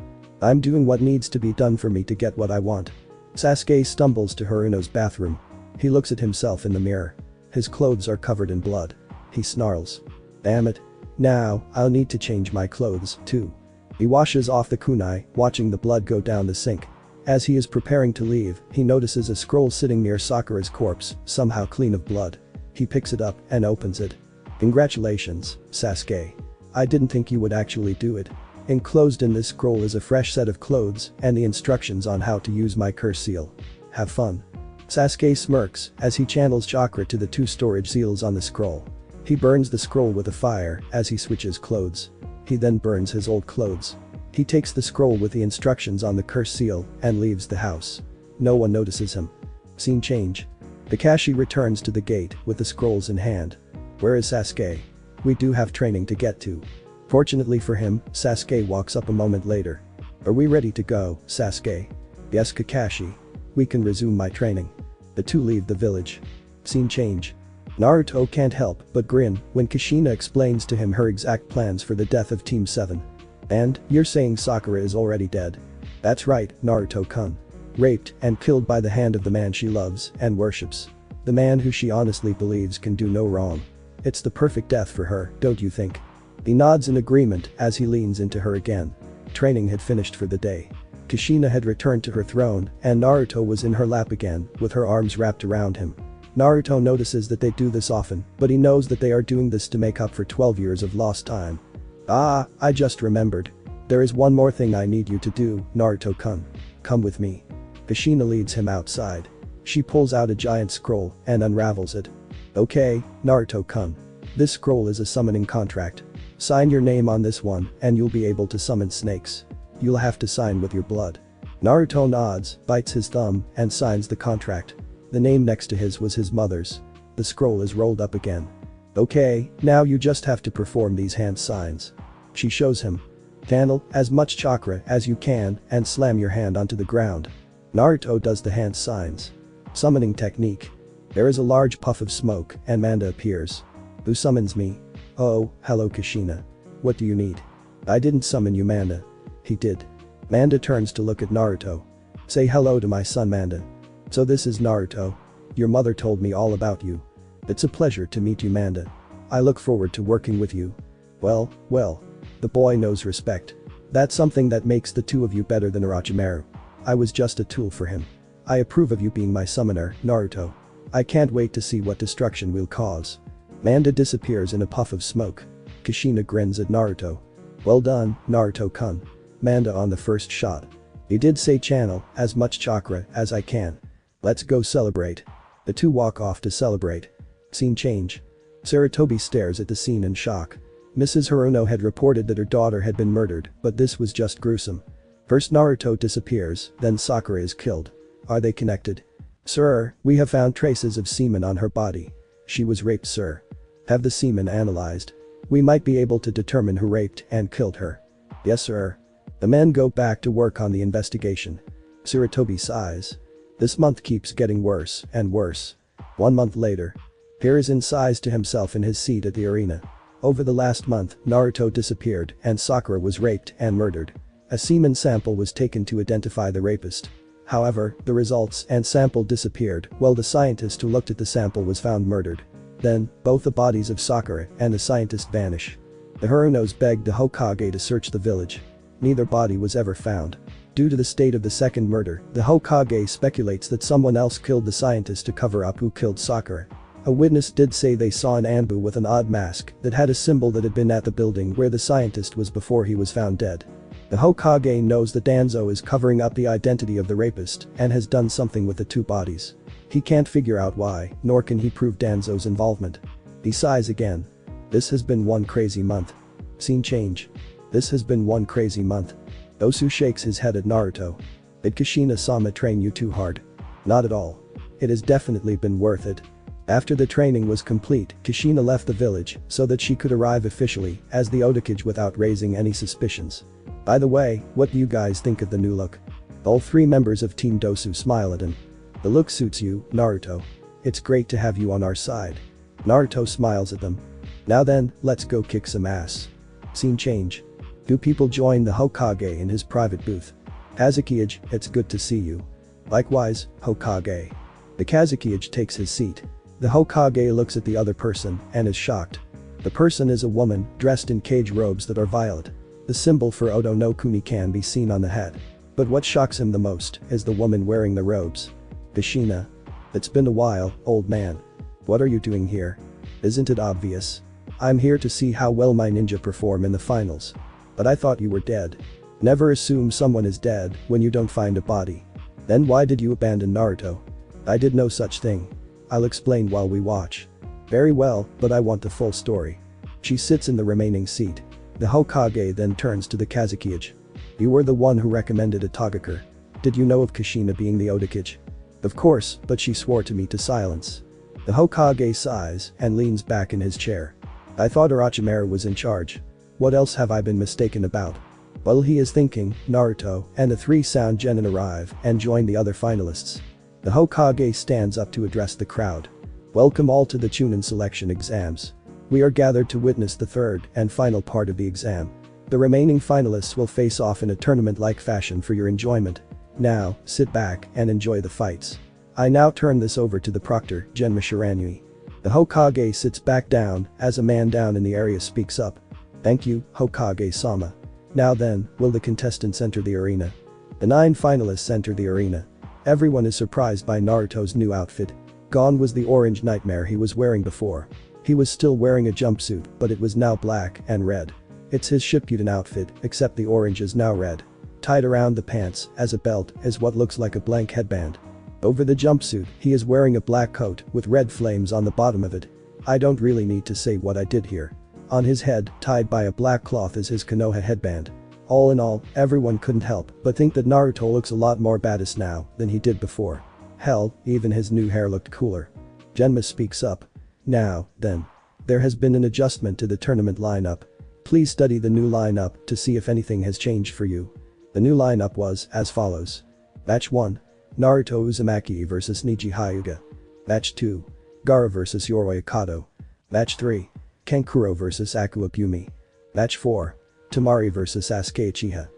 I'm doing what needs to be done for me to get what I want. Sasuke stumbles to Haruno's bathroom. He looks at himself in the mirror. His clothes are covered in blood. He snarls. Damn it. Now, I'll need to change my clothes, too. He washes off the kunai, watching the blood go down the sink. As he is preparing to leave, he notices a scroll sitting near Sakura's corpse, somehow clean of blood. He picks it up and opens it. Congratulations, Sasuke. I didn't think you would actually do it. Enclosed in this scroll is a fresh set of clothes and the instructions on how to use my curse seal. Have fun. Sasuke smirks as he channels chakra to the two storage seals on the scroll. He burns the scroll with a fire as he switches clothes. He then burns his old clothes. He takes the scroll with the instructions on the curse seal and leaves the house. No one notices him. Scene change. Kakashi returns to the gate with the scrolls in hand. Where is Sasuke? We do have training to get to. Fortunately for him, Sasuke walks up a moment later. Are we ready to go, Sasuke? Yes, Kakashi. We can resume my training. The two leave the village. Scene change. Naruto can't help but grin when Kushina explains to him her exact plans for the death of Team 7. And, you're saying Sakura is already dead? That's right, Naruto-kun. Raped and killed by the hand of the man she loves and worships. The man who she honestly believes can do no wrong. It's the perfect death for her, don't you think? He nods in agreement as he leans into her again. Training had finished for the day. Kushina had returned to her throne and Naruto was in her lap again with her arms wrapped around him. Naruto notices that they do this often, but he knows that they are doing this to make up for 12 years of lost time. Ah, I just remembered. There is one more thing I need you to do, Naruto-kun. Come with me. Kushina leads him outside. She pulls out a giant scroll and unravels it. Okay, Naruto-kun. This scroll is a summoning contract. Sign your name on this one and you'll be able to summon snakes. You'll have to sign with your blood. Naruto nods, bites his thumb, and signs the contract. The name next to his was his mother's. The scroll is rolled up again. Okay, now you just have to perform these hand signs. She shows him. Channel as much chakra as you can and slam your hand onto the ground. Naruto does the hand signs. Summoning technique. There is a large puff of smoke and Manda appears. Who summons me? Oh, hello Kushina. What do you need? I didn't summon you, Manda. He did. Manda turns to look at Naruto. Say hello to my son, Manda. So this is Naruto. Your mother told me all about you. It's a pleasure to meet you, Manda. I look forward to working with you. Well. The boy knows respect. That's something that makes the two of you better than Orochimaru. I was just a tool for him. I approve of you being my summoner, Naruto. I can't wait to see what destruction we'll cause. Manda disappears in a puff of smoke. Kushina grins at Naruto. Well done, Naruto-kun. Manda on the first shot. He did say channel as much chakra as I can. Let's go celebrate. The two walk off to celebrate. Scene change. Sarutobi stares at the scene in shock. Mrs. Haruno had reported that her daughter had been murdered, but this was just gruesome. First Naruto disappears, then Sakura is killed. Are they connected? Sir, we have found traces of semen on her body. She was raped, sir. Have the semen analyzed. We might be able to determine who raped and killed her. Yes, sir. The men go back to work on the investigation. Sarutobi sighs. This month keeps getting worse and worse. 1 month later. Hiruzen sighs to himself in his seat at the arena. Over the last month, Naruto disappeared and Sakura was raped and murdered. A semen sample was taken to identify the rapist. However, the results and sample disappeared while the scientist who looked at the sample was found murdered. Then, both the bodies of Sakura and the scientist vanish. The Harunos begged the Hokage to search the village. Neither body was ever found. Due to the state of the second murder, the Hokage speculates that someone else killed the scientist to cover up who killed Sakura. A witness did say they saw an Anbu with an odd mask that had a symbol that had been at the building where the scientist was before he was found dead. The Hokage knows that Danzo is covering up the identity of the rapist and has done something with the two bodies. He can't figure out why, nor can he prove Danzo's involvement. He sighs again. This has been one crazy month. Scene change. This has been one crazy month. Osu shakes his head at Naruto. Did Kushina-sama train you too hard? Not at all. It has definitely been worth it. After the training was complete, Kushina left the village so that she could arrive officially as the Otakage without raising any suspicions. By the way, what do you guys think of the new look? All three members of Team Dosu smile at him. The look suits you, Naruto. It's great to have you on our side. Naruto smiles at them. Now then, let's go kick some ass. Scene change. Two people join the Hokage in his private booth. Kazekage, it's good to see you. Likewise, Hokage. The Kazekage takes his seat. The Hokage looks at the other person and is shocked. The person is a woman dressed in cage robes that are violet. The symbol for Odo no Kuni can be seen on the head. But what shocks him the most is the woman wearing the robes. Kushina. It's been a while, old man. What are you doing here? Isn't it obvious? I'm here to see how well my ninja perform in the finals. But I thought you were dead. Never assume someone is dead when you don't find a body. Then why did you abandon Naruto? I did no such thing. I'll explain while we watch. Very well, but I want the full story. She sits in the remaining seat. The Hokage then turns to the Kazekage. You were the one who recommended a Togakur. Did you know of Kushina being the Otakage? Of course, but she swore to me to silence. The Hokage sighs and leans back in his chair. I thought Orochimaru was in charge. What else have I been mistaken about? While he is thinking, Naruto and the three sound genin arrive and join the other finalists. The Hokage stands up to address the crowd. Welcome all to the Chunin selection exams. We are gathered to witness the third and final part of the exam. The remaining finalists will face off in a tournament-like fashion for your enjoyment. Now, sit back and enjoy the fights. I now turn this over to the proctor, Genma Shiranui. The Hokage sits back down as a man down in the area speaks up. Thank you, Hokage-sama. Now then, will the contestants enter the arena? The 9 finalists enter the arena. Everyone is surprised by Naruto's new outfit. Gone was the orange nightmare he was wearing before. He was still wearing a jumpsuit, but it was now black and red. It's his Shippuden outfit, except the orange is now red. Tied around the pants, as a belt, is what looks like a blank headband. Over the jumpsuit, he is wearing a black coat with red flames on the bottom of it. I don't really need to say what I did here. On his head, tied by a black cloth, is his Konoha headband. All in all, everyone couldn't help but think that Naruto looks a lot more badass now than he did before. Hell, even his new hair looked cooler. Genma speaks up. Now, then. There has been an adjustment to the tournament lineup. Please study the new lineup to see if anything has changed for you. The new lineup was as follows. Match 1. Naruto Uzumaki vs Neji Hyuga. Match 2. Gaara vs Yoroi Akato. Match 3. Kankuro vs Akua Bumi. Match 4. Temari vs Sasuke Uchiha.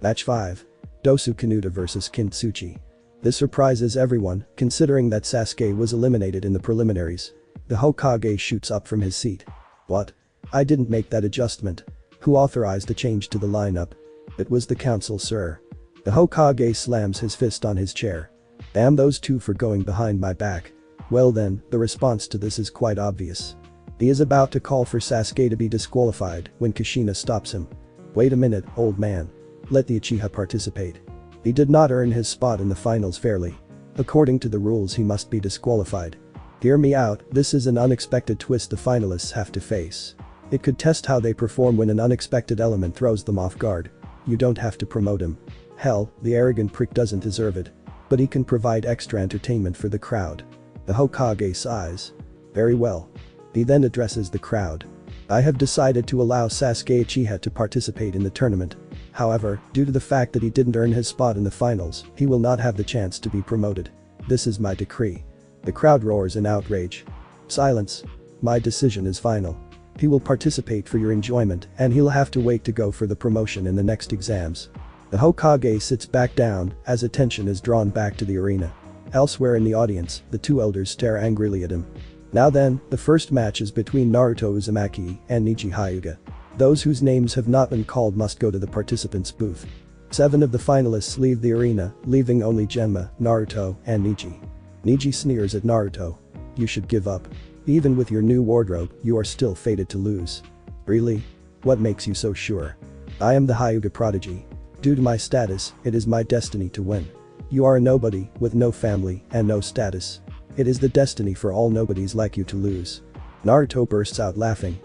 Match 5. Dosu Kanuta vs Kintsuchi. This surprises everyone, considering that Sasuke was eliminated in the preliminaries. The Hokage shoots up from his seat. What? I didn't make that adjustment. Who authorized the change to the lineup? It was the council, sir. The Hokage slams his fist on his chair. Damn those two for going behind my back. Well then, the response to this is quite obvious. He is about to call for Sasuke to be disqualified when Kushina stops him. Wait a minute, old man. Let the Uchiha participate. He did not earn his spot in the finals fairly. According to the rules, he must be disqualified. Hear me out, this is an unexpected twist the finalists have to face. It could test how they perform when an unexpected element throws them off guard. You don't have to promote him. Hell, the arrogant prick doesn't deserve it. But he can provide extra entertainment for the crowd. The Hokage sighs. Very well. He then addresses the crowd. I have decided to allow Sasuke Uchiha to participate in the tournament. However, due to the fact that he didn't earn his spot in the finals, he will not have the chance to be promoted. This is my decree. The crowd roars in outrage. Silence. My decision is final. He will participate for your enjoyment and he'll have to wait to go for the promotion in the next exams. The Hokage sits back down as attention is drawn back to the arena. Elsewhere in the audience, the two elders stare angrily at him. Now then, the first match is between Naruto Uzumaki and Neji Hyuga. Those whose names have not been called must go to the participants' booth. 7 of the finalists leave the arena, leaving only Genma, Naruto, and Neji. Neji sneers at Naruto. You should give up. Even with your new wardrobe, you are still fated to lose. Really? What makes you so sure? I am the Hyuga prodigy. Due to my status, it is my destiny to win. You are a nobody, with no family and no status. It is the destiny for all nobodies like you to lose. Naruto bursts out laughing.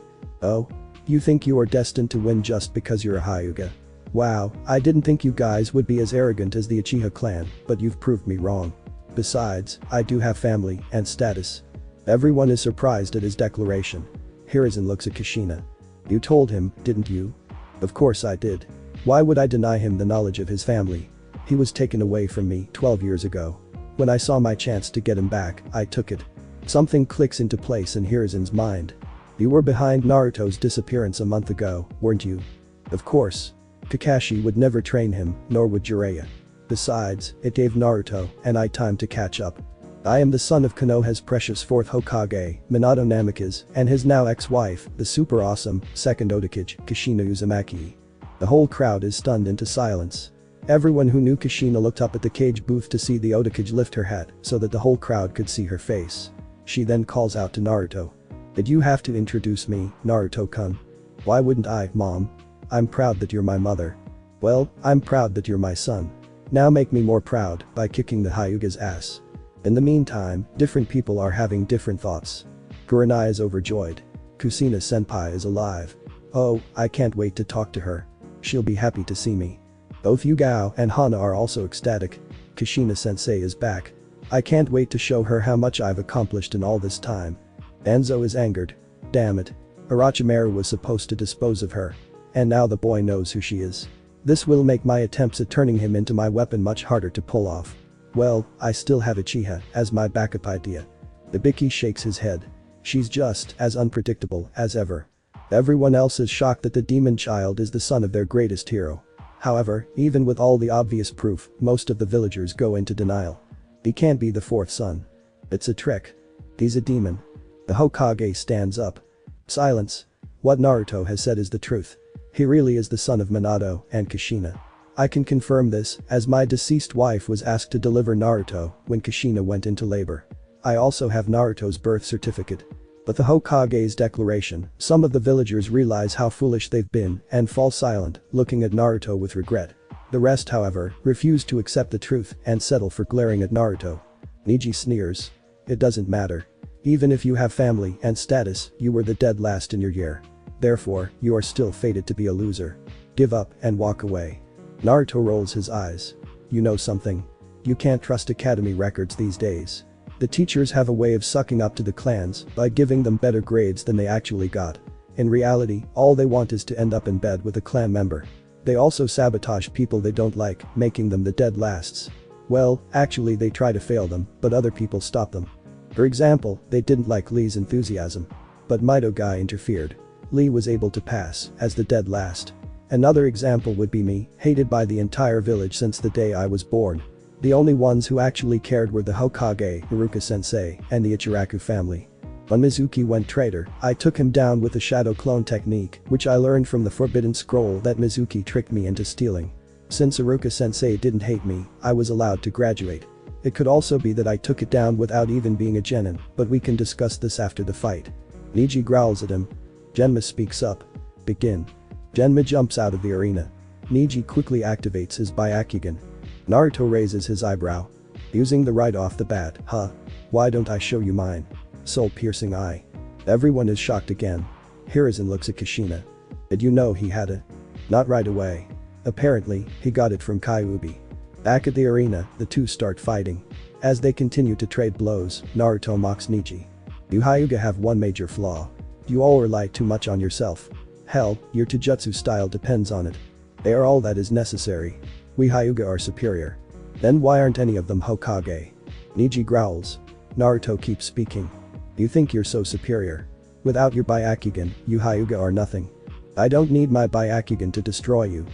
Oh? You think you are destined to win just because you're a Hyuga? Wow, I didn't think you guys would be as arrogant as the Uchiha clan, but you've proved me wrong. Besides, I do have family and status. Everyone is surprised at his declaration. Hiruzen looks at Kushina. You told him, didn't you? Of course I did. Why would I deny him the knowledge of his family? He was taken away from me 12 years ago. When I saw my chance to get him back, I took it. Something clicks into place in Hiruzen's mind. You were behind Naruto's disappearance a month ago, weren't you? Of course. Kakashi would never train him, nor would Jiraiya. Besides, it gave Naruto and I time to catch up. I am the son of Konoha's precious 4th Hokage, Minato Namikaze, and his now ex-wife, the super awesome, 2nd Otakage, Kushina Uzumaki. The whole crowd is stunned into silence. Everyone who knew Kushina looked up at the cage booth to see the Otakage lift her hat so that the whole crowd could see her face. She then calls out to Naruto. Did you have to introduce me, Naruto-kun? Why wouldn't I, Mom? I'm proud that you're my mother. Well, I'm proud that you're my son. Now make me more proud by kicking the Hyuga's ass. In the meantime, different people are having different thoughts. Kurenai is overjoyed. Kusina senpai is alive. Oh, I can't wait to talk to her. She'll be happy to see me. Both Yugao and Hana are also ecstatic. Kushina sensei is back. I can't wait to show her how much I've accomplished in all this time. Danzo is angered. Damn it. Orochimaru was supposed to dispose of her. And now the boy knows who she is. This will make my attempts at turning him into my weapon much harder to pull off. Well, I still have Uchiha as my backup idea. Ibiki shakes his head. She's just as unpredictable as ever. Everyone else is shocked that the demon child is the son of their greatest hero. However, even with all the obvious proof, most of the villagers go into denial. He can't be the fourth son. It's a trick. He's a demon. The Hokage stands up. Silence. What Naruto has said is the truth. He really is the son of Minato and Kushina. I can confirm this, as my deceased wife was asked to deliver Naruto when Kushina went into labor. I also have Naruto's birth certificate. But the Hokage's declaration, some of the villagers realize how foolish they've been and fall silent, looking at Naruto with regret. The rest, however, refuse to accept the truth and settle for glaring at Naruto. Neji sneers. It doesn't matter. Even if you have family and status, you were the dead last in your year. Therefore, you are still fated to be a loser. Give up and walk away. Naruto rolls his eyes. You know something? You can't trust academy records these days. The teachers have a way of sucking up to the clans by giving them better grades than they actually got. In reality, all they want is to end up in bed with a clan member. They also sabotage people they don't like, making them the dead lasts. Well, actually they try to fail them, but other people stop them. For example, they didn't like Lee's enthusiasm. But Mito Guy interfered. Lee was able to pass as the dead last. Another example would be me, hated by the entire village since the day I was born. The only ones who actually cared were the Hokage, Iruka-sensei, and the Ichiraku family. When Mizuki went traitor, I took him down with the shadow clone technique, which I learned from the forbidden scroll that Mizuki tricked me into stealing. Since Iruka-sensei didn't hate me, I was allowed to graduate. It could also be that I took it down without even being a genin, but we can discuss this after the fight. Neji growls at him. Genma speaks up. Begin. Genma jumps out of the arena. Neji quickly activates his Byakugan. Naruto raises his eyebrow. Using the right off the bat, huh? Why don't I show you mine? Soul-piercing eye. Everyone is shocked again. Hiruzen looks at Kushina. Did you know he had a? Not right away. Apparently, he got it from Kyuubi. Back at the arena, the two start fighting. As they continue to trade blows, Naruto mocks Neji. You Hyuga have one major flaw. You all rely too much on yourself. Hell, your Taijutsu style depends on it. They are all that is necessary. We Hyuga are superior. Then why aren't any of them Hokage? Neji growls. Naruto keeps speaking. You think you're so superior. Without your Byakugan, you Hyuga are nothing. I don't need my Byakugan to destroy you.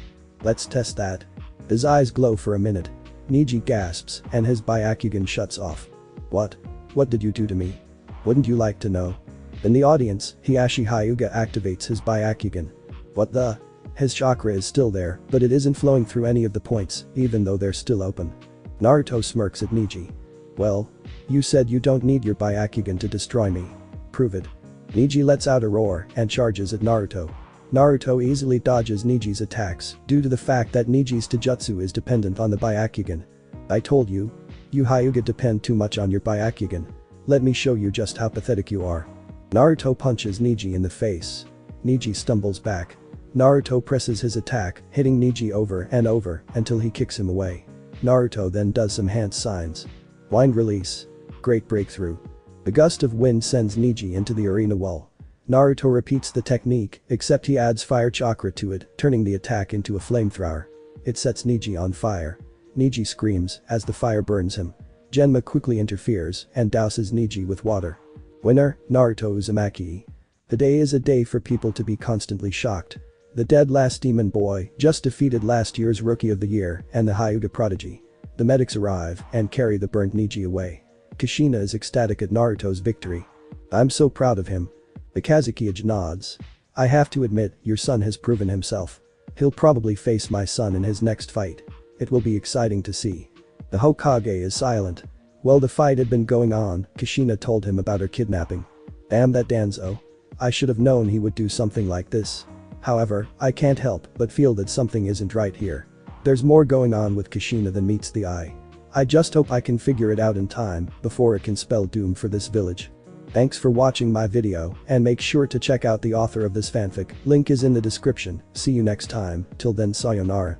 Let's test that. His eyes glow for a minute. Neji gasps and his Byakugan shuts off. What? What did you do to me? Wouldn't you like to know? In the audience, Hiashi Hyuga activates his Byakugan. What the? His chakra is still there, but it isn't flowing through any of the points, even though they're still open. Naruto smirks at Neji. Well, you said you don't need your Byakugan to destroy me. Prove it. Neji lets out a roar and charges at Naruto. Naruto easily dodges Neji's attacks due to the fact that Neji's Taijutsu is dependent on the Byakugan. I told you. You Hyuga depend too much on your Byakugan. Let me show you just how pathetic you are. Naruto punches Neji in the face. Neji stumbles back. Naruto presses his attack, hitting Neji over and over until he kicks him away. Naruto then does some hand signs. Wind release. Great breakthrough. A gust of wind sends Neji into the arena wall. Naruto repeats the technique, except he adds fire chakra to it, turning the attack into a flamethrower. It sets Neji on fire. Neji screams as the fire burns him. Genma quickly interferes and douses Neji with water. Winner, Naruto Uzumaki. The day is a day for people to be constantly shocked. The dead last demon boy just defeated last year's Rookie of the Year and the Hyuga prodigy. The medics arrive and carry the burnt Neji away. Kushina is ecstatic at Naruto's victory. I'm so proud of him. The Kazekage nods. I have to admit, your son has proven himself. He'll probably face my son in his next fight. It will be exciting to see. The Hokage is silent. While the fight had been going on, Kushina told him about her kidnapping. Damn that Danzo. I should have known he would do something like this. However, I can't help but feel that something isn't right here. There's more going on with Kushina than meets the eye. I just hope I can figure it out in time before it can spell doom for this village. Thanks for watching my video and make sure to check out the author of this fanfic, link is in the description. See you next time, till then sayonara.